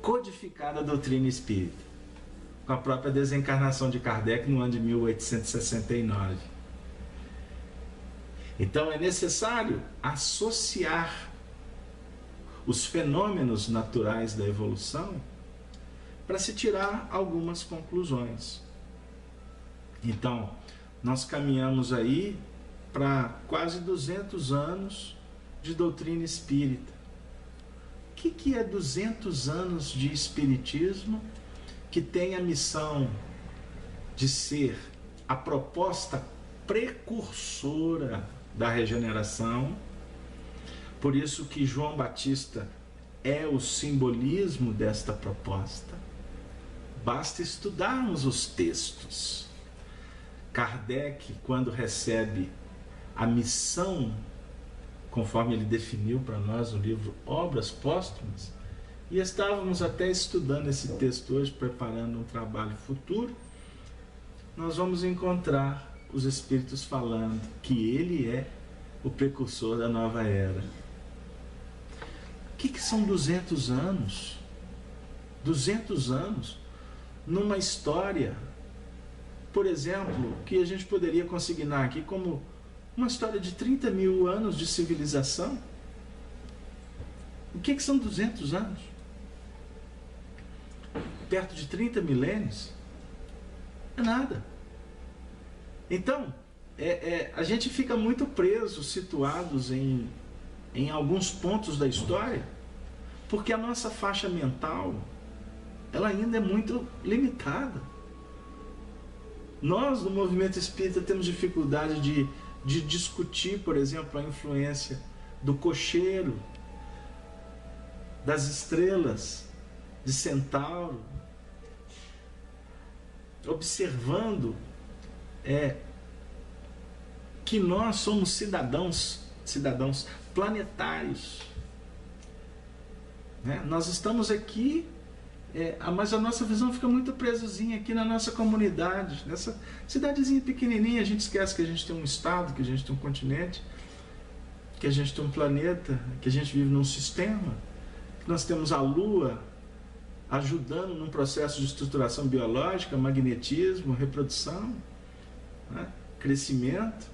codificada a doutrina espírita, com a própria desencarnação de Kardec no ano de 1869. Então é necessário associar os fenômenos naturais da evolução para se tirar algumas conclusões. Então, nós caminhamos aí para quase 200 anos de doutrina espírita. O que é 200 anos de espiritismo que tem a missão de ser a proposta precursora da regeneração? Por isso que João Batista é o simbolismo desta proposta. Basta estudarmos os textos. Kardec, quando recebe a missão, conforme ele definiu para nós no livro Obras Póstumas, e estávamos até estudando esse texto hoje, preparando um trabalho futuro, nós vamos encontrar os Espíritos falando que ele é o precursor da nova era. O que são 200 anos? 200 anos numa história, por exemplo, que a gente poderia consignar aqui como uma história de 30 mil anos de civilização. O que são 200 anos? Perto de 30 milênios? É nada. Então, a gente fica muito preso, situados em alguns pontos da história, porque a nossa faixa mental, ela ainda é muito limitada. Nós, no movimento espírita, temos dificuldade de discutir, por exemplo, a influência do cocheiro, das estrelas, de Centauro, observando que nós somos cidadãos planetários. Nós estamos aqui, mas a nossa visão fica muito presozinha aqui na nossa comunidade, nessa cidadezinha pequenininha. A gente esquece que a gente tem um estado, que a gente tem um continente, que a gente tem um planeta, que a gente vive num sistema, que nós temos a Lua ajudando num processo de estruturação biológica, magnetismo, reprodução, crescimento.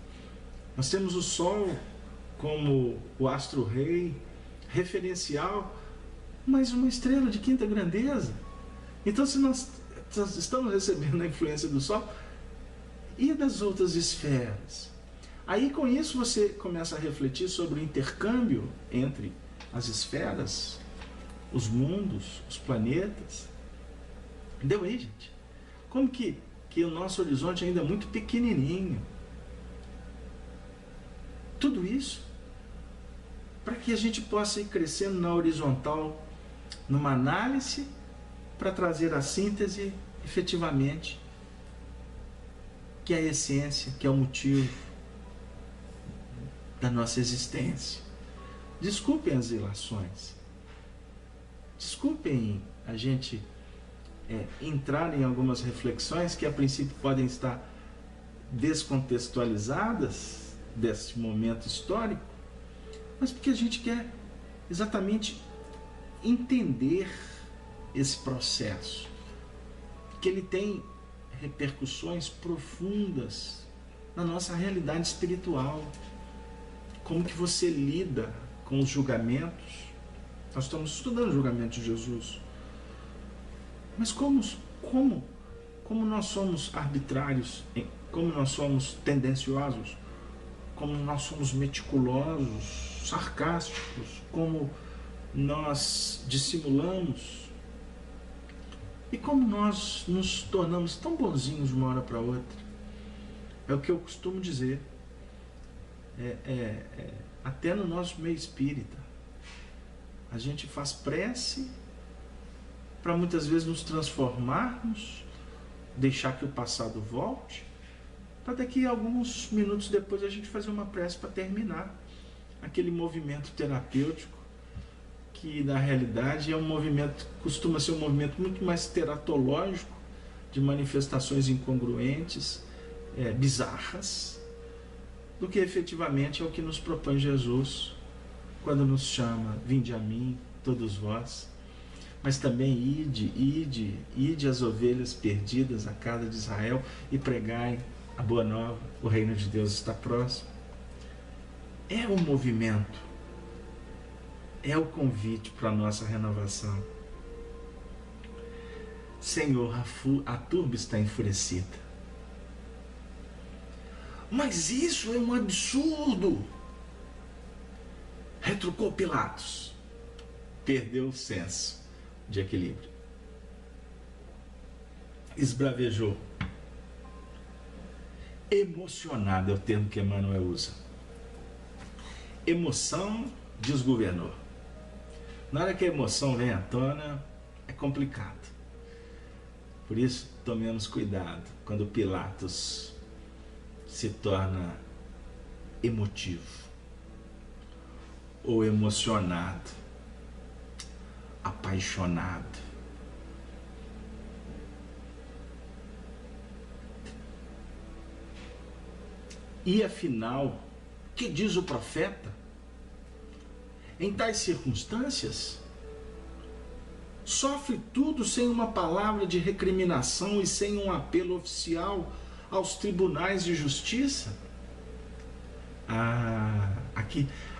Nós temos o Sol como o astro-rei, referencial, mas uma estrela de quinta grandeza. Então, se nós estamos recebendo a influência do Sol, e das outras esferas? Aí, com isso, você começa a refletir sobre o intercâmbio entre as esferas, os mundos, os planetas. Deu aí, gente? Como que o nosso horizonte ainda é muito pequenininho. Tudo isso para que a gente possa ir crescendo na horizontal, numa análise, para trazer a síntese, efetivamente, que é a essência, que é o motivo da nossa existência. Desculpem as ilações. Desculpem a gente entrar em algumas reflexões que a princípio podem estar descontextualizadas desse momento histórico, mas porque a gente quer exatamente entender esse processo, que ele tem repercussões profundas na nossa realidade espiritual. Como que você lida com os julgamentos, Nós estamos estudando o julgamento de Jesus. Mas como nós somos arbitrários, como nós somos tendenciosos, como nós somos meticulosos, sarcásticos, como nós dissimulamos e como nós nos tornamos tão bonzinhos de uma hora para outra. É o que eu costumo dizer, até no nosso meio espírita. A gente faz prece para muitas vezes nos transformarmos, deixar que o passado volte, para daqui a alguns minutos depois a gente fazer uma prece para terminar aquele movimento terapêutico, que na realidade é um movimento, costuma ser um movimento muito mais teratológico, de manifestações incongruentes, bizarras, do que efetivamente é o que nos propõe Jesus quando nos chama: vinde a mim, todos vós, mas também ide as ovelhas perdidas à casa de Israel e pregai a boa nova, o reino de Deus está próximo. É o movimento, é o convite para a nossa renovação. Senhor, a turba está enfurecida. Mas isso é um absurdo, retrucou Pilatos. Perdeu o senso de equilíbrio. Esbravejou. Emocionado é o termo que Emmanuel usa. Emoção desgovernou. Na hora que a emoção vem à tona, é complicado. Por isso, tomemos cuidado quando Pilatos se torna emotivo ou emocionado, apaixonado. E afinal, que diz o profeta? Em tais circunstâncias, sofre tudo sem uma palavra de recriminação e sem um apelo oficial aos tribunais de justiça?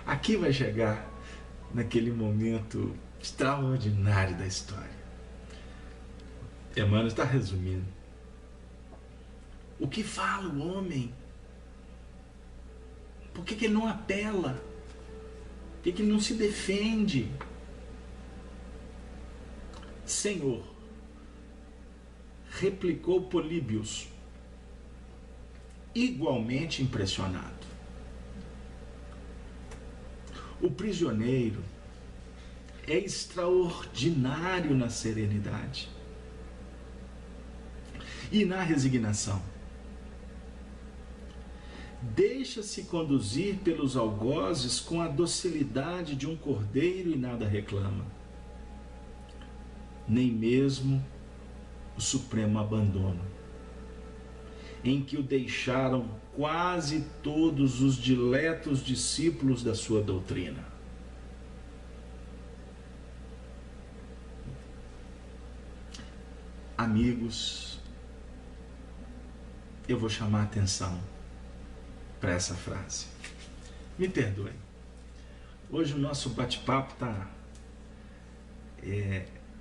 Aqui vai chegar naquele momento extraordinário da história. Emmanuel está resumindo. O que fala o homem? Por que ele não apela? Por que ele não se defende? Senhor, replicou Políbios, igualmente impressionado. O prisioneiro é extraordinário na serenidade e na resignação. Deixa-se conduzir pelos algozes com a docilidade de um cordeiro e nada reclama. Nem mesmo o supremo abandono, em que o deixaram quase todos os diletos discípulos da sua doutrina. Amigos, eu vou chamar a atenção para essa frase. Me perdoem. Hoje o nosso bate-papo está...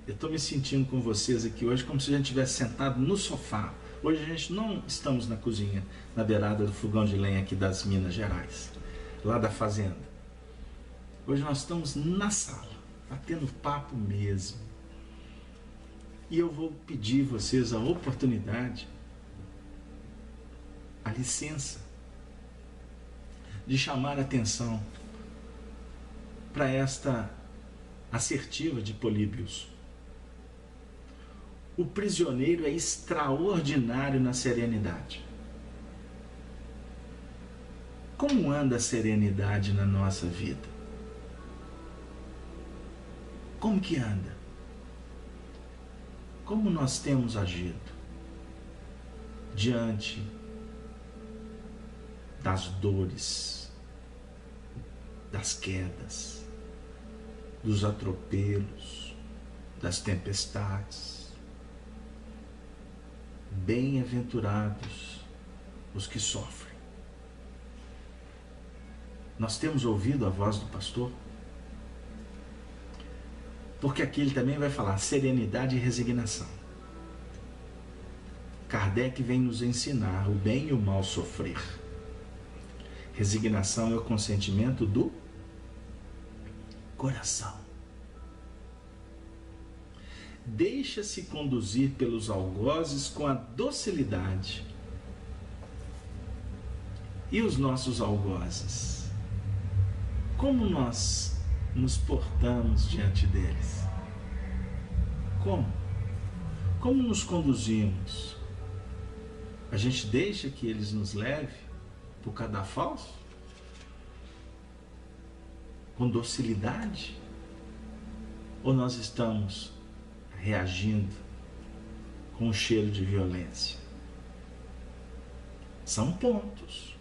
eu estou me sentindo com vocês aqui hoje como se a gente estivesse sentado no sofá. Hoje a gente não estamos na cozinha, na beirada do fogão de lenha aqui das Minas Gerais, lá da fazenda. Hoje nós estamos na sala, batendo papo mesmo. E eu vou pedir a vocês a oportunidade, a licença, de chamar a atenção para esta assertiva de Políbios. O prisioneiro é extraordinário na serenidade. Como anda a serenidade na nossa vida? Como que anda? Como nós temos agido diante das dores, das quedas, dos atropelos, das tempestades? Bem-aventurados os que sofrem. Nós temos ouvido a voz do pastor? Porque aqui ele também vai falar serenidade e resignação. Kardec vem nos ensinar o bem e o mal sofrer. Resignação é o consentimento do coração. Deixa-se conduzir pelos algozes com a docilidade. E os nossos algozes? Como nós nos portamos diante deles? Como? Como nos conduzimos? A gente deixa que eles nos levem para o cadafalso? Com docilidade? Ou nós estamos reagindo com um cheiro de violência? São pontos.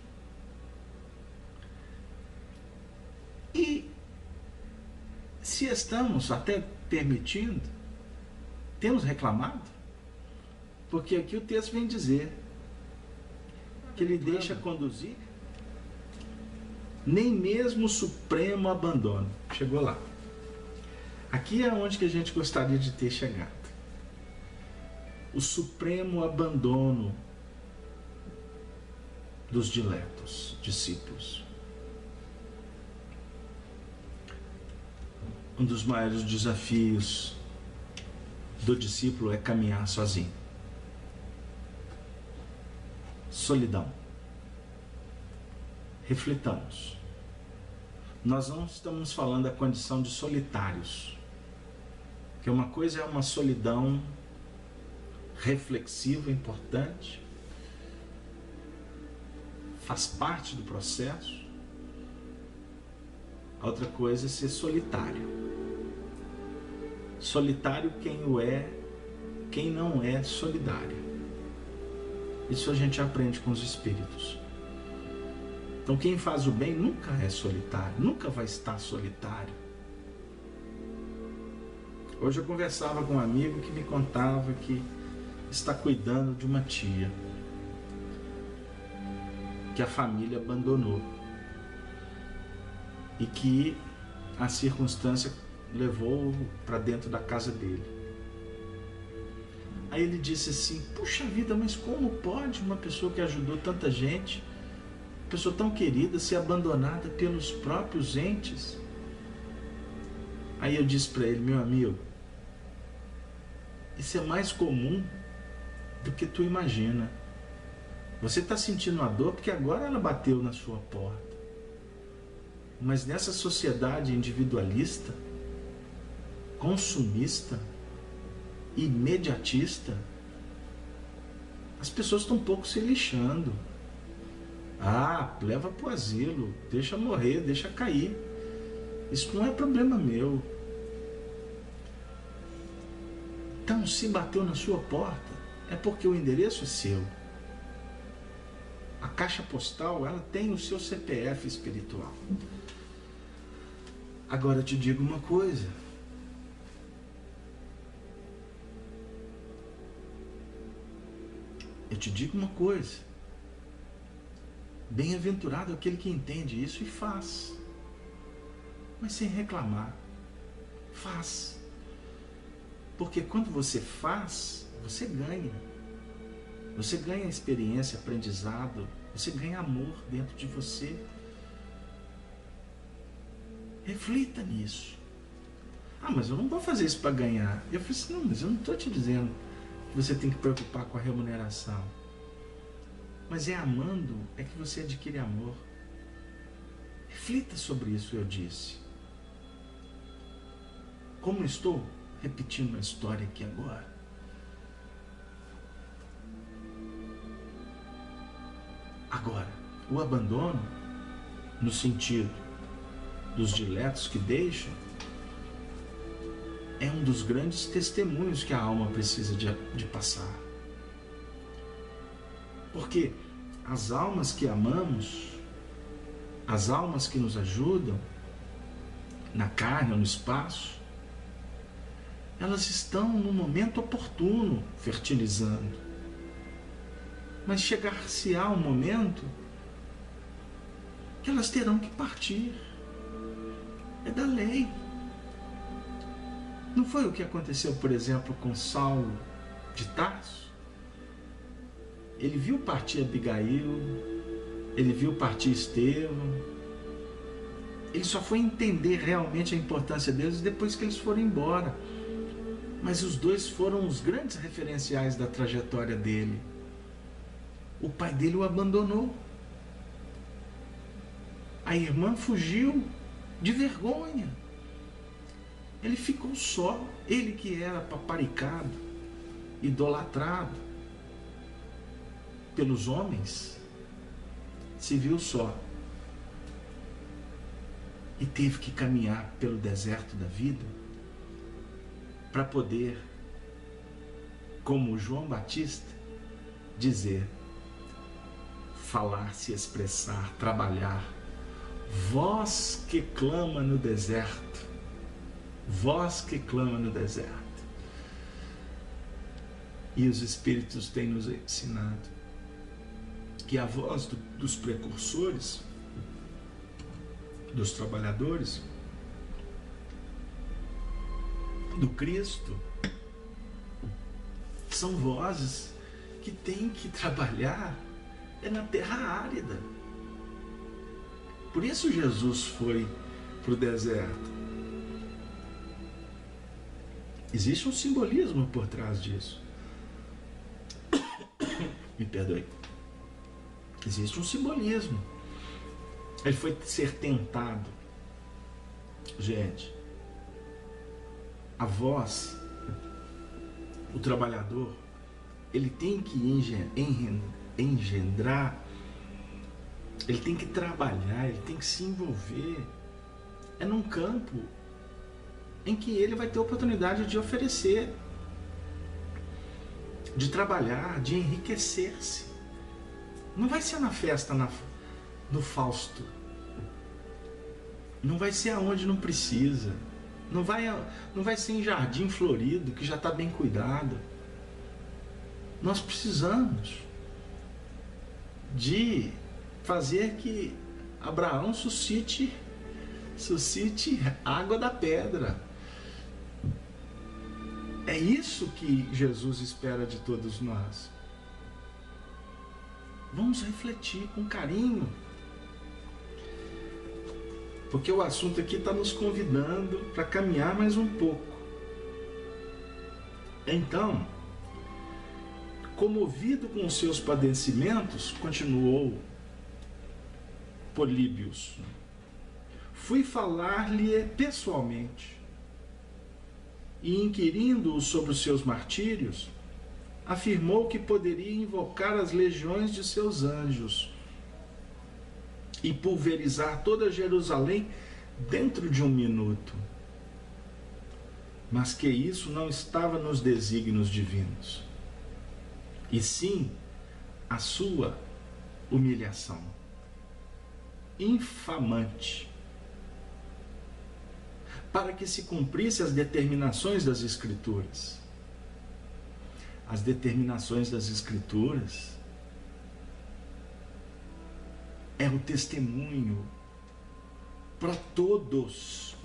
E se estamos até permitindo, temos reclamado? Porque aqui o texto vem dizer que ele deixa conduzir, nem mesmo o supremo abandono. Chegou lá. Aqui é onde que a gente gostaria de ter chegado. O supremo abandono dos diletos discípulos. Um dos maiores desafios do discípulo é caminhar sozinho. Solidão. Reflitamos. Nós não estamos falando da condição de solitários, que uma coisa é uma solidão reflexiva, importante, faz parte do processo. A outra coisa é ser solitário. Solitário quem o é, quem não é solidário. Isso a gente aprende com os espíritos. Então quem faz o bem nunca é solitário, nunca vai estar solitário. Hoje eu conversava com um amigo que me contava que está cuidando de uma tia que a família abandonou e que a circunstância levou para dentro da casa dele. Aí ele disse assim: puxa vida, mas como pode uma pessoa que ajudou tanta gente, uma pessoa tão querida, ser abandonada pelos próprios entes? Aí eu disse para ele: meu amigo, isso é mais comum do que tu imagina. Você está sentindo a dor porque agora ela bateu na sua porta. Mas nessa sociedade individualista, consumista, imediatista, as pessoas estão um pouco se lixando. Ah, leva para o asilo, deixa morrer, deixa cair. Isso não é problema meu. Então, se bateu na sua porta, é porque o endereço é seu. A caixa postal, ela tem o seu CPF espiritual. Agora eu te digo uma coisa. Eu te digo uma coisa. Bem-aventurado aquele que entende isso e faz. Mas sem reclamar. Faz. Porque quando você faz, você ganha. Você ganha experiência, aprendizado. Você ganha amor dentro de você. Reflita nisso. Ah, mas eu não vou fazer isso para ganhar. Eu falei assim: não, mas eu não estou te dizendo que você tem que preocupar com a remuneração. Mas é amando é que você adquire amor. Reflita sobre isso, eu disse. Como eu estou repetindo a história aqui agora. Agora, o abandono, no sentido dos diletos que deixam, é um dos grandes testemunhos que a alma precisa de passar. Porque as almas que amamos, as almas que nos ajudam, na carne ou no espaço, elas estão no momento oportuno fertilizando. Mas chegar-se-á um momento que elas terão que partir. É da lei. Não foi o que aconteceu, por exemplo, com Saulo de Tarso? Ele viu partir Abigail, ele viu partir Estevão. Ele só foi entender realmente a importância deles depois que eles foram embora. Mas os dois foram os grandes referenciais da trajetória dele. O pai dele o abandonou. A irmã fugiu de vergonha. Ele ficou só. Ele que era paparicado, idolatrado pelos homens, se viu só. E teve que caminhar pelo deserto da vida para poder, como João Batista, dizer, falar, se expressar, trabalhar. Voz que clama no deserto. Voz que clama no deserto. E os Espíritos têm nos ensinado que a voz dos precursores, dos trabalhadores, do Cristo, são vozes que têm que trabalhar na terra árida. Por isso Jesus foi para o deserto. Existe um simbolismo por trás disso. Me perdoe. Existe um simbolismo. Ele foi ser tentado. Gente, a voz, o trabalhador, ele tem que engendrar, ele tem que trabalhar, ele tem que se envolver. É num campo em que ele vai ter oportunidade de oferecer, de trabalhar, de enriquecer-se. Não vai ser na festa, no Fausto. Não vai ser aonde não precisa. Não vai ser em jardim florido, que já está bem cuidado. Nós precisamos de fazer que Abraão suscite água da pedra. É isso que Jesus espera de todos nós. Vamos refletir com carinho, porque o assunto aqui está nos convidando para caminhar mais um pouco. Então, comovido com os seus padecimentos, continuou Políbios, fui falar-lhe pessoalmente, e inquirindo-o sobre os seus martírios, afirmou que poderia invocar as legiões de seus anjos e pulverizar toda Jerusalém dentro de um minuto, mas que isso não estava nos desígnios divinos, e sim a sua humilhação infamante, para que se cumprisse as determinações das Escrituras. As determinações das Escrituras é o testemunho para todos.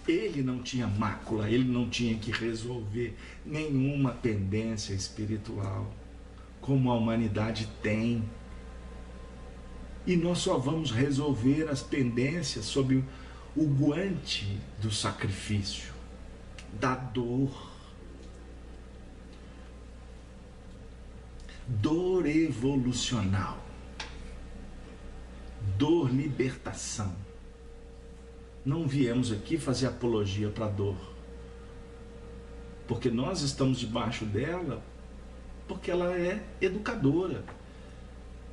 Ele não tinha mácula, ele não tinha que resolver nenhuma pendência espiritual, como a humanidade tem. E nós só vamos resolver as pendências sob o guante do sacrifício, da dor. Dor evolucional, dor libertação. Não viemos aqui fazer apologia para a dor, porque nós estamos debaixo dela, porque ela é educadora.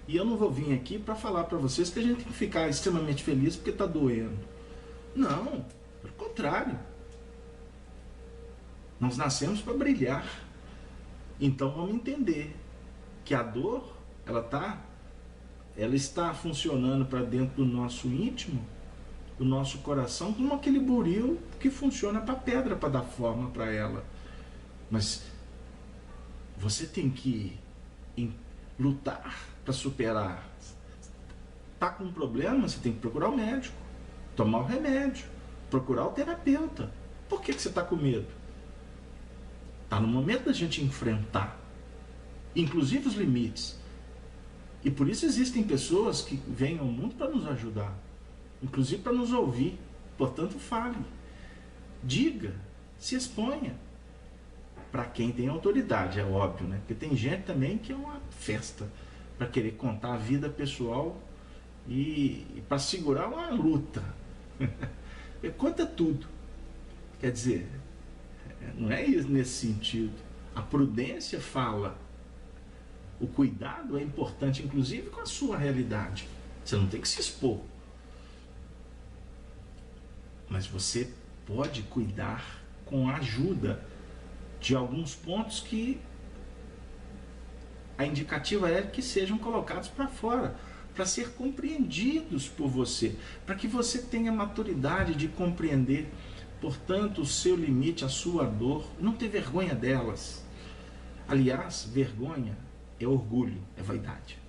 E eu não vou vir aqui para falar para vocês que a gente tem que ficar extremamente feliz porque está doendo. Não, pelo contrário. Nós nascemos para brilhar. Então vamos entender que a dor, ela está funcionando para dentro do nosso íntimo, do nosso coração, como aquele buril que funciona para a pedra, para dar forma para ela. Mas você tem que lutar para superar. Está com um problema, você tem que procurar o médico, tomar o remédio, procurar o terapeuta. Por que você está com medo? Está no momento da gente enfrentar, inclusive os limites. E por isso existem pessoas que vêm ao mundo para nos ajudar, inclusive para nos ouvir. Portanto, fale, diga, se exponha. Para quem tem autoridade, é óbvio, né? Porque tem gente também que é uma festa para querer contar a vida pessoal e para segurar uma luta. Conta tudo. Quer dizer, não é isso nesse sentido. A prudência fala. O cuidado é importante, inclusive com a sua realidade. Você não tem que se expor. Mas você pode cuidar com a ajuda de alguns pontos que a indicativa é que sejam colocados para fora, para ser compreendidos por você, para que você tenha maturidade de compreender, portanto, o seu limite, a sua dor, não ter vergonha delas. Aliás, vergonha é orgulho, é vaidade.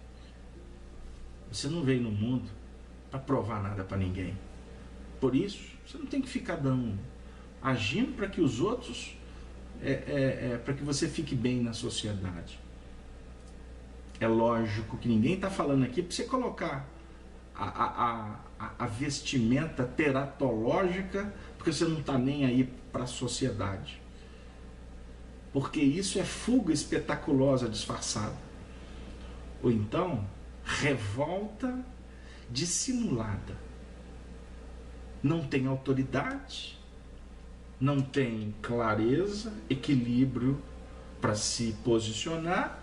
Você não veio no mundo para provar nada para ninguém. Por isso, você não tem que ficar agindo para que os outros, para que você fique bem na sociedade. É lógico que ninguém está falando aqui para você colocar a vestimenta teratológica, porque você não está nem aí para a sociedade. Porque isso é fuga espetaculosa disfarçada. Ou então, revolta dissimulada. Não tem autoridade, não tem clareza, equilíbrio para se posicionar,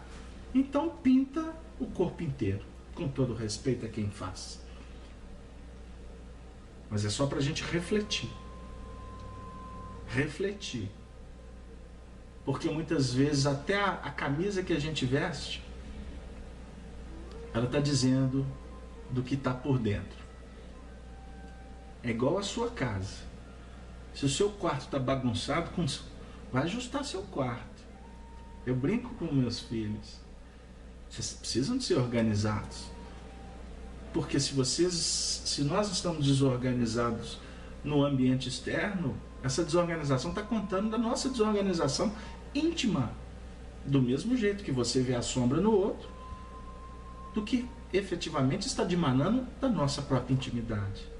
então pinta o corpo inteiro, com todo respeito a quem faz. Mas é só para a gente refletir. Refletir. Porque muitas vezes até a camisa que a gente veste, ela está dizendo do que está por dentro. É igual a sua casa. Se o seu quarto está bagunçado, vai ajustar seu quarto. Eu brinco com meus filhos. Vocês precisam de ser organizados. Porque se nós estamos desorganizados no ambiente externo, essa desorganização está contando da nossa desorganização íntima. Do mesmo jeito que você vê a sombra no outro, do que efetivamente está dimanando da nossa própria intimidade.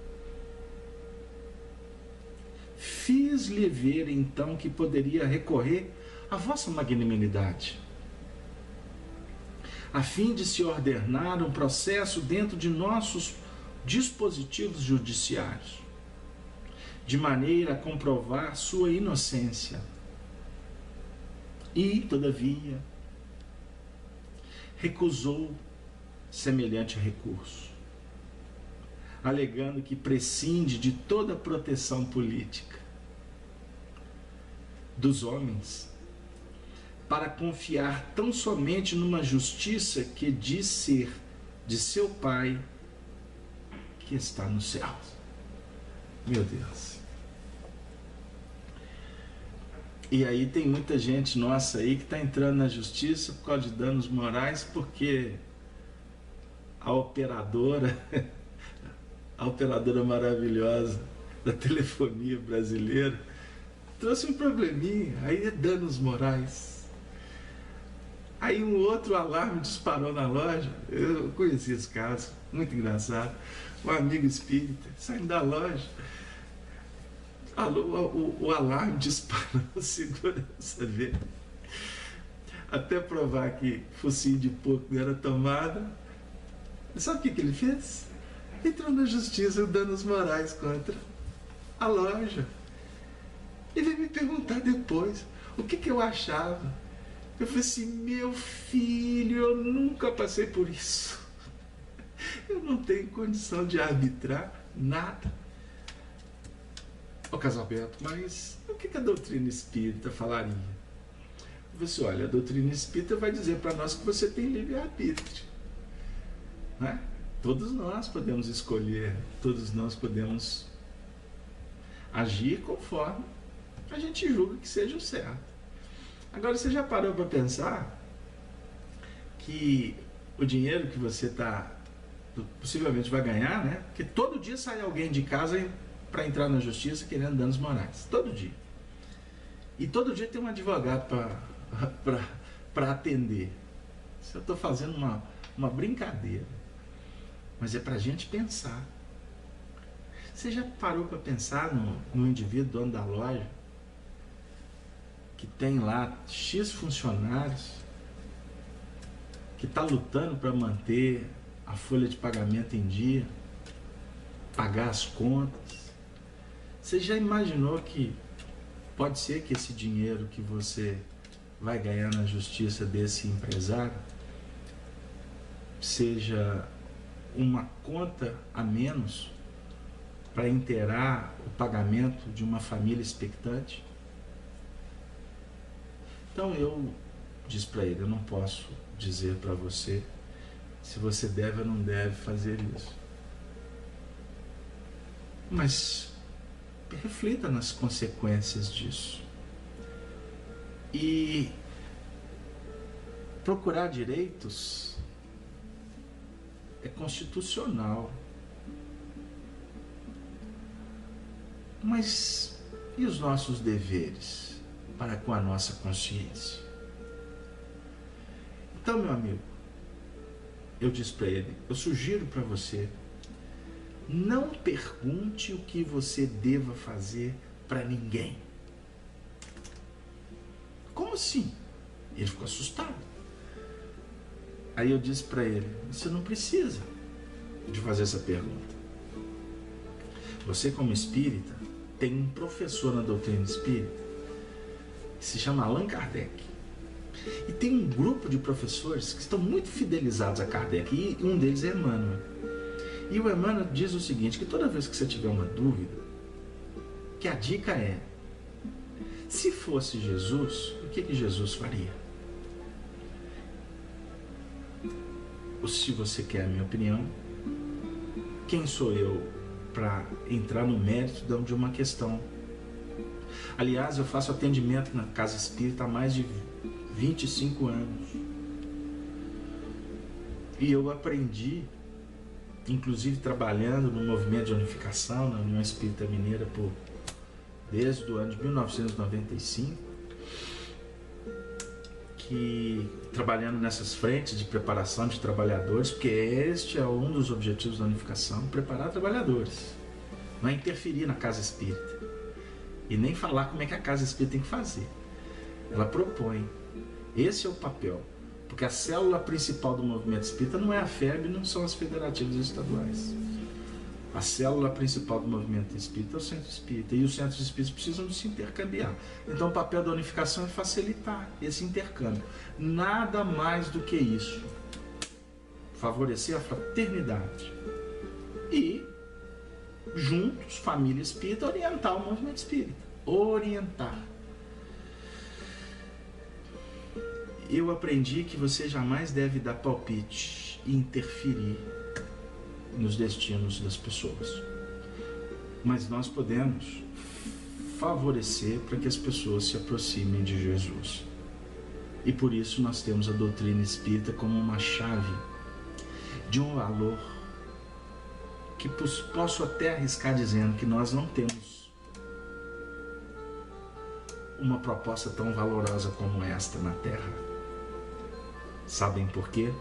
Fiz-lhe ver então que poderia recorrer à vossa magnanimidade, a fim de se ordenar um processo dentro de nossos dispositivos judiciários, de maneira a comprovar sua inocência. E, todavia, recusou semelhante recurso, alegando que prescinde de toda proteção política dos homens para confiar tão somente numa justiça que diz ser de seu Pai que está nos céus. Meu Deus. E aí tem muita gente nossa aí que está entrando na justiça por causa de danos morais, porque a operadora maravilhosa da telefonia brasileira trouxe um probleminha, aí é danos morais. Aí um outro alarme disparou na loja. Eu conheci esse caso, muito engraçado. Um amigo espírita saindo da loja, o alarme disparou, a segurança veio. Até provar que focinho de porco não era tomada. Sabe o que ele fez? Entrou na justiça danos morais contra a loja. E veio me perguntar depois o que eu achava. Eu falei assim, meu filho, eu nunca passei por isso. Eu não tenho condição de arbitrar nada. Ô Casalberto, mas o que a doutrina espírita falaria? Eu falei assim, olha, a doutrina espírita vai dizer para nós que você tem livre-arbítrio. Né? Todos nós podemos escolher, todos nós podemos agir conforme a gente julga que seja o certo. Agora, você já parou para pensar que o dinheiro que você possivelmente vai ganhar, né? Porque todo dia sai alguém de casa para entrar na justiça querendo danos morais. Todo dia. E todo dia tem um advogado para atender. Isso eu estou fazendo uma brincadeira. Mas é para a gente pensar. Você já parou para pensar no indivíduo, dono da loja, que tem lá X funcionários, que está lutando para manter a folha de pagamento em dia, pagar as contas? Você já imaginou que pode ser que esse dinheiro que você vai ganhar na justiça desse empresário seja uma conta a menos para inteirar o pagamento de uma família expectante? Então eu disse para ele: eu não posso dizer para você se você deve ou não deve fazer isso, mas reflita nas consequências disso. E procurar direitos é constitucional. Mas e os nossos deveres para com a nossa consciência? Então, meu amigo, eu disse para ele: eu sugiro para você, não pergunte o que você deva fazer para ninguém. Como assim? Ele ficou assustado. Aí eu disse para ele: você não precisa de fazer essa pergunta. Você, como espírita, tem um professor na doutrina espírita que se chama Allan Kardec. E tem um grupo de professores que estão muito fidelizados a Kardec, e um deles é Emmanuel. E o Emmanuel diz o seguinte, que toda vez que você tiver uma dúvida, que a dica é: se fosse Jesus, o que Jesus faria? Ou, se você quer a minha opinião, quem sou eu para entrar no mérito de uma questão? Aliás, eu faço atendimento na Casa Espírita há mais de 25 anos. E eu aprendi, inclusive trabalhando no movimento de unificação na União Espírita Mineira desde o ano de 1995, que trabalhando nessas frentes de preparação de trabalhadores, porque este é um dos objetivos da unificação: preparar trabalhadores, não é interferir na Casa Espírita e nem falar como é que a Casa Espírita tem que fazer. Ela propõe. Esse é o papel, porque a célula principal do movimento espírita não é a FEB, não são as federativas estaduais. A célula principal do movimento espírita é o centro espírita, e os centros espíritas precisam de se intercambiar. Então o papel da unificação é facilitar esse intercâmbio. Nada mais do que isso. Favorecer a fraternidade. E, juntos, família espírita, orientar o movimento espírita. Orientar. Eu aprendi que você jamais deve dar palpite e interferir nos destinos das pessoas. Mas nós podemos favorecer para que as pessoas se aproximem de Jesus. E por isso nós temos a doutrina espírita como uma chave de um valor que posso até arriscar dizendo que nós não temos uma proposta tão valorosa como esta na Terra. Sabem por quê?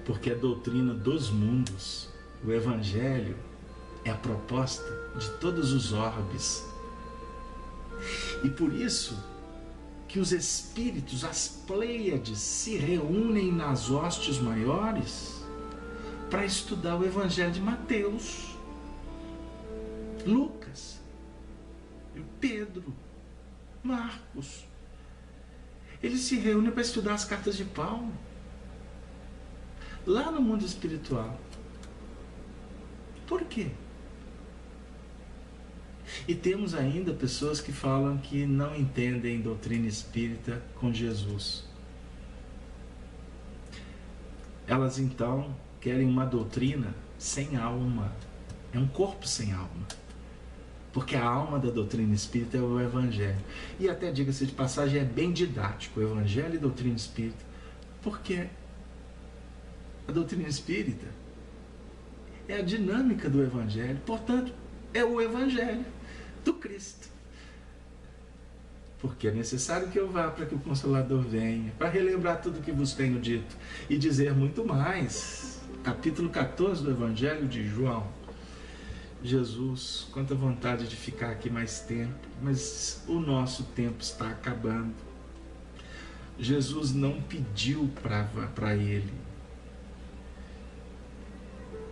Porque a doutrina dos mundos, o Evangelho, é a proposta de todos os orbes. E por isso que os espíritos, as Pleiades, se reúnem nas hostes maiores para estudar o Evangelho de Mateus, Lucas, Pedro, Marcos. Eles se reúnem para estudar as cartas de Paulo, lá no mundo espiritual. Por quê? E temos ainda pessoas que falam que não entendem doutrina espírita com Jesus. Elas então querem uma doutrina sem alma. É um corpo sem alma. Porque a alma da doutrina espírita é o Evangelho. E até, diga-se de passagem, é bem didático, o Evangelho e a doutrina espírita. Porque a doutrina espírita é a dinâmica do Evangelho. Portanto, é o Evangelho do Cristo. porque é necessário que eu vá para que o Consolador venha, para relembrar tudo o que vos tenho dito e dizer muito mais. Capítulo 14 do Evangelho de João. Jesus, quanta vontade de ficar aqui mais tempo, mas o nosso tempo está acabando. Jesus não pediu para ele.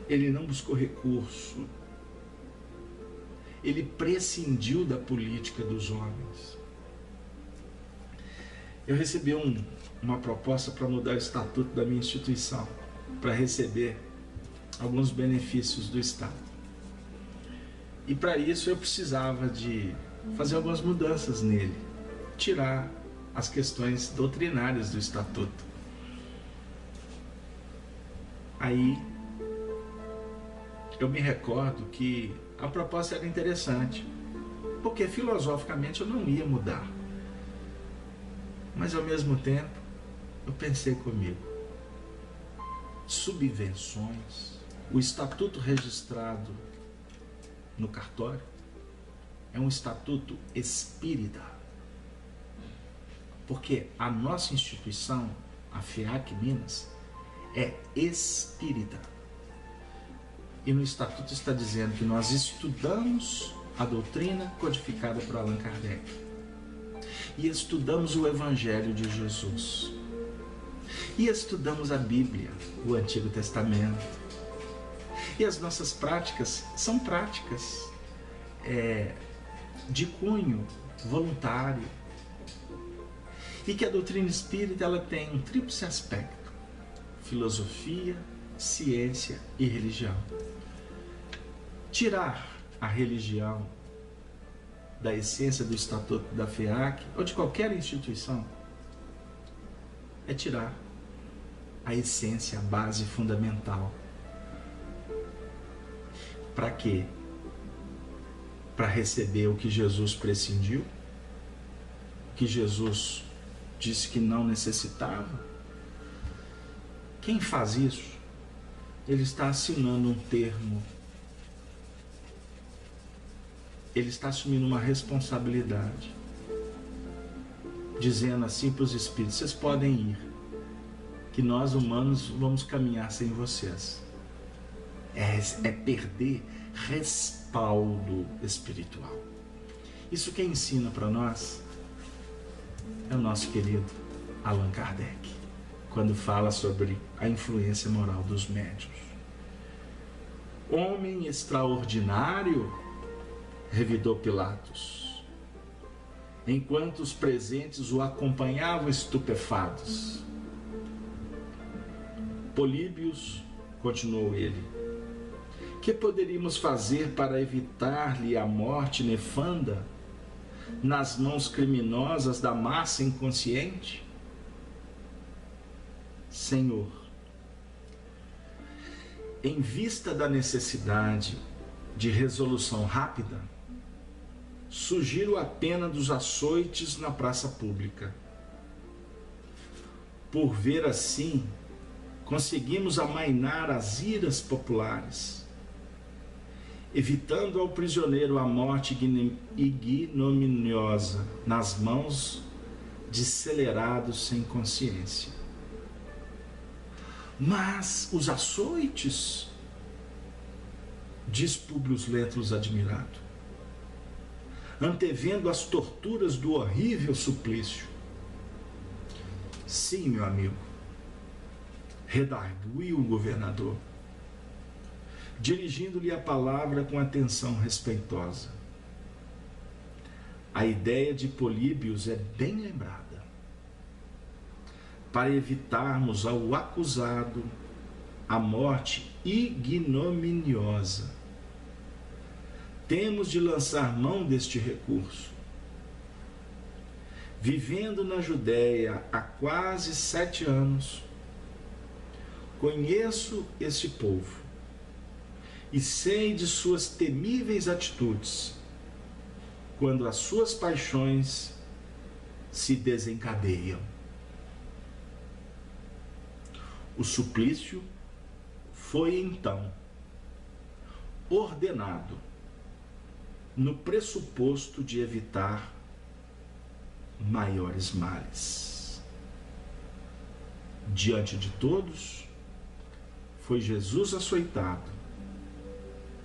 Ele não buscou recurso. Ele prescindiu da política dos homens. Eu recebi uma proposta para mudar o estatuto da minha instituição, para receber alguns benefícios do Estado. E para isso eu precisava de fazer algumas mudanças nele, tirar as questões doutrinárias do estatuto. Aí eu me recordo que a proposta era interessante, porque filosoficamente eu não ia mudar. Mas ao mesmo tempo eu pensei comigo, subvenções, o estatuto registrado no cartório é um estatuto espírita, porque a nossa instituição, a FEAC Minas, é espírita, e no estatuto está dizendo que nós estudamos a doutrina codificada por Allan Kardec e estudamos o Evangelho de Jesus e estudamos a Bíblia, o Antigo Testamento. E as nossas práticas são práticas de cunho voluntário. E que a doutrina espírita ela tem um tríplice aspecto: filosofia, ciência e religião. Tirar a religião da essência do estatuto da FEAC ou de qualquer instituição é tirar a essência, a base fundamental. Para quê? Para receber o que Jesus prescindiu, o que Jesus disse que não necessitava. Quem faz isso, ele está assinando um termo, ele está assumindo uma responsabilidade, dizendo assim para os espíritos: vocês podem ir, que nós humanos vamos caminhar sem vocês. É perder respaldo espiritual. Isso quem ensina para nós é o nosso querido Allan Kardec, quando fala sobre a influência moral dos médiuns. Homem extraordinário, revidou Pilatos, enquanto os presentes o acompanhavam estupefatos. Políbios, continuou ele, que poderíamos fazer para evitar-lhe a morte nefanda nas mãos criminosas da massa inconsciente? Senhor, em vista da necessidade de resolução rápida, sugiro a pena dos açoites na praça pública. Por ver assim, conseguimos amainar as iras populares, evitando ao prisioneiro a morte ignominiosa nas mãos de celerados sem consciência. Mas os açoites, diz Públio Lentulus admirado, antevendo as torturas do horrível suplício. Sim, meu amigo, redarguiu o governador, dirigindo-lhe a palavra com atenção respeitosa. A ideia de Políbios é bem lembrada. Para evitarmos ao acusado a morte ignominiosa, temos de lançar mão deste recurso. Vivendo na Judéia há quase 7 anos, conheço este povo e sei de suas temíveis atitudes quando as suas paixões se desencadeiam. O suplício foi então ordenado no pressuposto de evitar maiores males. Diante de todos, foi Jesus açoitado,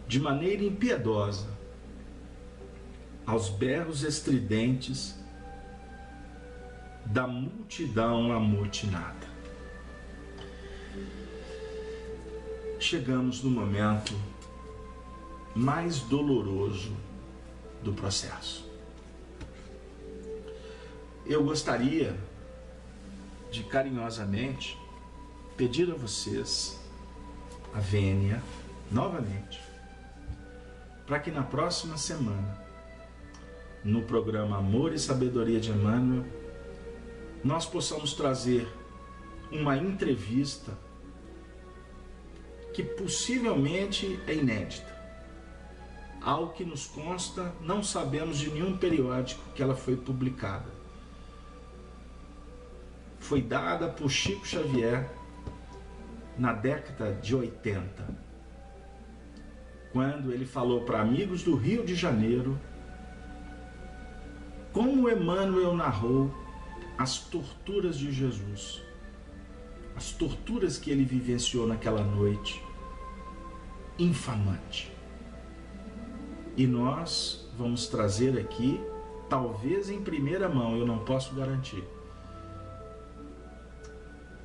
de maneira impiedosa, aos berros estridentes da multidão amotinada. Chegamos no momento mais doloroso do processo. Eu gostaria de carinhosamente pedir a vocês a vênia novamente, para que na próxima semana, no programa Amor e Sabedoria de Emmanuel, nós possamos trazer uma entrevista que possivelmente é inédita. Ao que nos consta, não sabemos de nenhum periódico que ela foi publicada. Foi dada por Chico Xavier na década de 80, quando ele falou para amigos do Rio de Janeiro como Emmanuel narrou as torturas de Jesus, as torturas que ele vivenciou naquela noite infamante. E nós vamos trazer aqui, talvez em primeira mão, eu não posso garantir,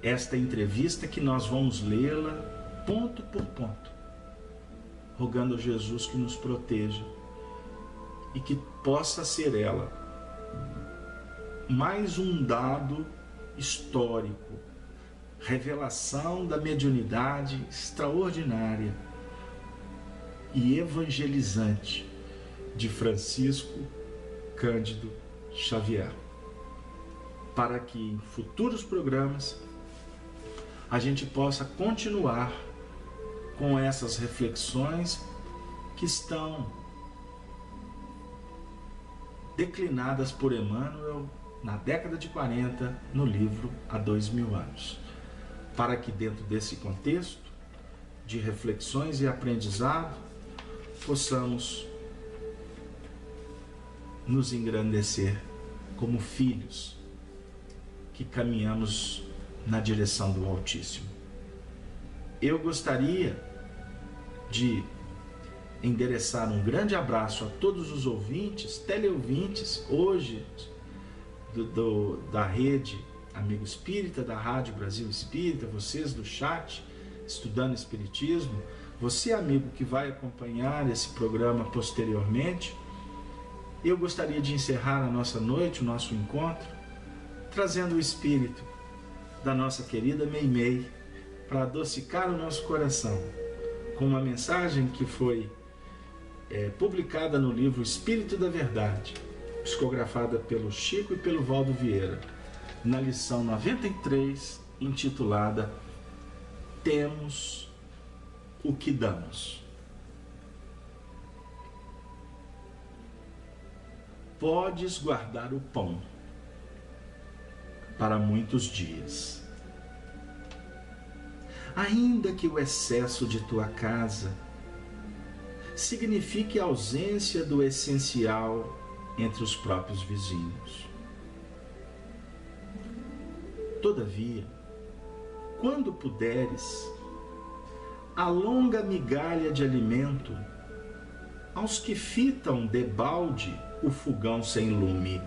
esta entrevista que nós vamos lê-la ponto por ponto, rogando a Jesus que nos proteja e que possa ser ela mais um dado histórico, revelação da mediunidade extraordinária e evangelizante de Francisco Cândido Xavier, para que em futuros programas a gente possa continuar com essas reflexões que estão declinadas por Emmanuel na década de 40 no livro Há 2000 anos, para que dentro desse contexto de reflexões e aprendizado possamos nos engrandecer como filhos que caminhamos na direção do Altíssimo. Eu gostaria de endereçar um grande abraço a todos os ouvintes, teleouvintes, hoje da rede Amigo Espírita, da Rádio Brasil Espírita, vocês do chat, Estudando Espiritismo, você amigo que vai acompanhar esse programa posteriormente. Eu gostaria de encerrar a nossa noite, o nosso encontro, trazendo o espírito da nossa querida Meimei para adocicar o nosso coração, com uma mensagem que foi publicada no livro Espírito da Verdade, psicografada pelo Chico e pelo Valdo Vieira, na lição 93, intitulada Temos o que damos. Podes guardar o pão para muitos dias, ainda que o excesso de tua casa signifique a ausência do essencial entre os próprios vizinhos. Todavia, quando puderes, alonga migalha de alimento aos que fitam debalde o fogão sem lume.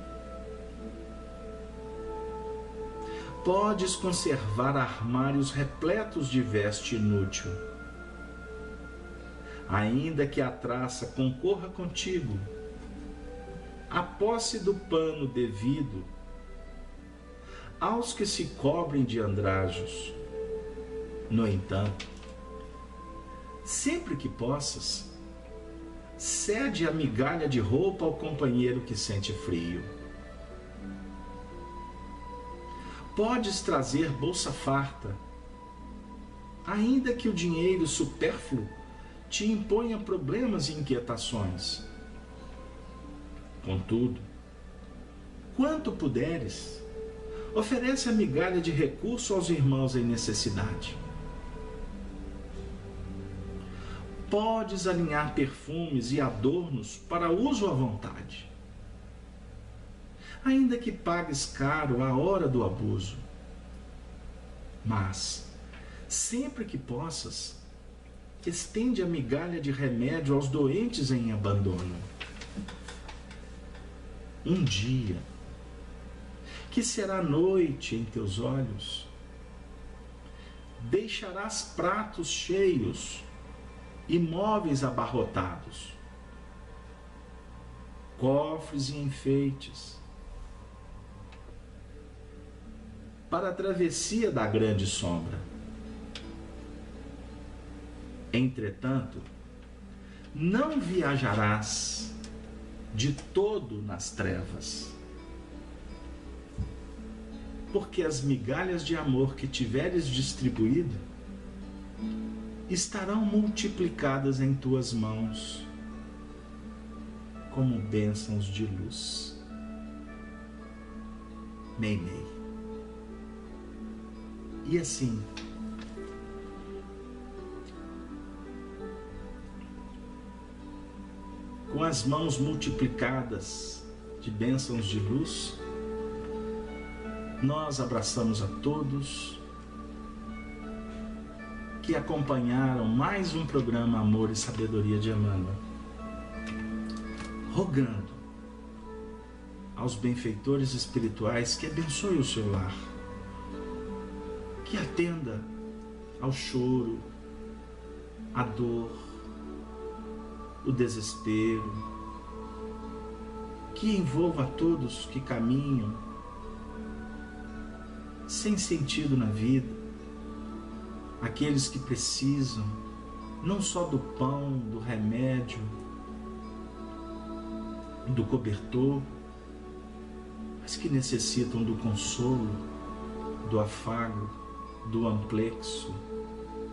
Podes conservar armários repletos de veste inútil, ainda que a traça concorra contigo, a posse do pano devido aos que se cobrem de andrajos. No entanto, sempre que possas, cede a migalha de roupa ao companheiro que sente frio. Podes trazer bolsa farta, ainda que o dinheiro supérfluo te imponha problemas e inquietações. Contudo, quanto puderes, oferece a migalha de recurso aos irmãos em necessidade. Podes alinhar perfumes e adornos para uso à vontade, ainda que pagues caro a hora do abuso. Mas, sempre que possas, estende a migalha de remédio aos doentes em abandono. Um dia, que será noite em teus olhos, deixarás pratos cheios e móveis abarrotados, cofres e enfeites, para a travessia da grande sombra. Entretanto, não viajarás de todo nas trevas, porque as migalhas de amor que tiveres distribuído estarão multiplicadas em tuas mãos como bênçãos de luz. Meimei. E assim, com as mãos multiplicadas de bênçãos de luz, nós abraçamos a todos que acompanharam mais um programa Amor e Sabedoria de Emmanuel, rogando aos benfeitores espirituais que abençoe o seu lar, que atenda ao choro, à dor, o desespero, que envolva a todos que caminham sem sentido na vida, aqueles que precisam não só do pão, do remédio, do cobertor, mas que necessitam do consolo, do afago, do amplexo,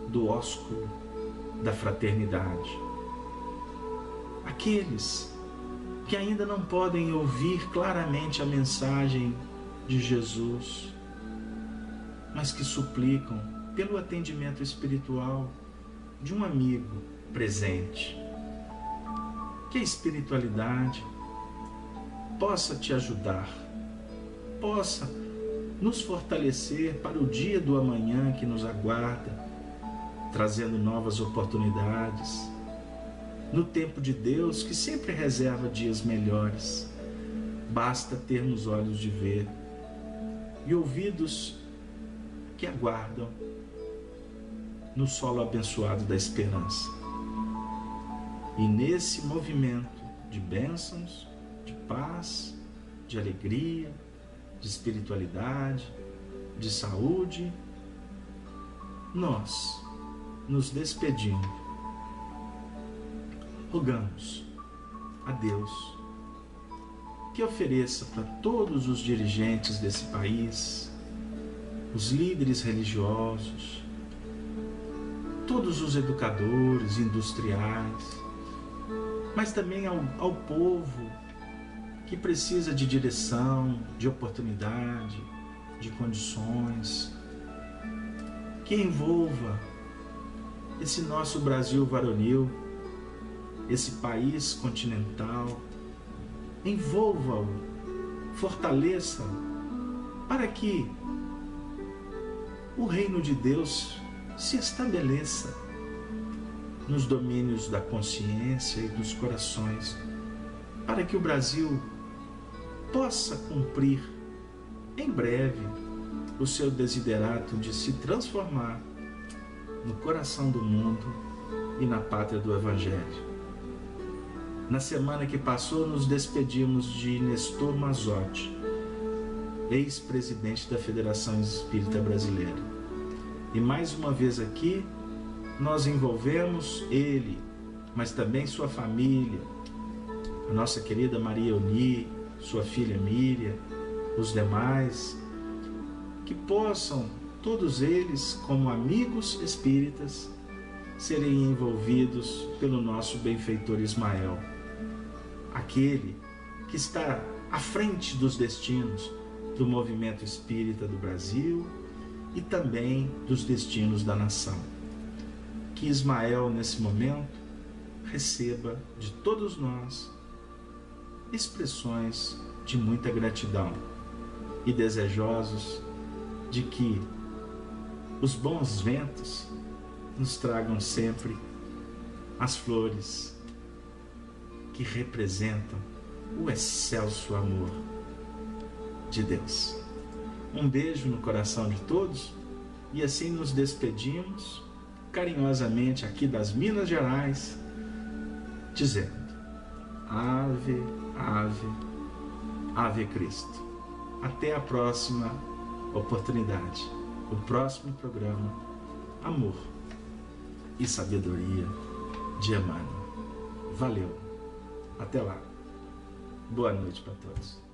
do ósculo, da fraternidade. Aqueles que ainda não podem ouvir claramente a mensagem de Jesus, mas que suplicam pelo atendimento espiritual de um amigo presente. Que a espiritualidade possa te ajudar, possa nos fortalecer para o dia do amanhã que nos aguarda, trazendo novas oportunidades, no tempo de Deus que sempre reserva dias melhores. Basta termos olhos de ver e ouvidos que aguardam no solo abençoado da esperança. E nesse movimento de bênçãos, de paz, de alegria, de espiritualidade, de saúde, nós nos despedindo, rogamos a Deus que ofereça para todos os dirigentes desse país, os líderes religiosos, todos os educadores, industriais, mas também ao povo que precisa de direção, de oportunidade, de condições, que envolva esse nosso Brasil varonil, esse país continental, envolva-o, fortaleça-o, para que o reino de Deus se estabeleça nos domínios da consciência e dos corações, para que o Brasil possa cumprir em breve o seu desiderato de se transformar no coração do mundo e na pátria do Evangelho. Na semana que passou, nos despedimos de Nestor Mazotti, ex-presidente da Federação Espírita Brasileira. E mais uma vez aqui, nós envolvemos ele, mas também sua família, a nossa querida Maria Euni, sua filha Miriam, os demais, que possam, todos eles, como amigos espíritas, serem envolvidos pelo nosso benfeitor Ismael, aquele que está à frente dos destinos do movimento espírita do Brasil e também dos destinos da nação. Que Ismael, nesse momento, receba de todos nós expressões de muita gratidão e desejosos de que os bons ventos nos tragam sempre as flores que representam o excelso amor de Deus. Um beijo no coração de todos e assim nos despedimos carinhosamente aqui das Minas Gerais, dizendo: Ave, Ave, Ave Cristo. Até a próxima oportunidade, o próximo programa Amor e Sabedoria de Emmanuel. Valeu, até lá, boa noite para todos.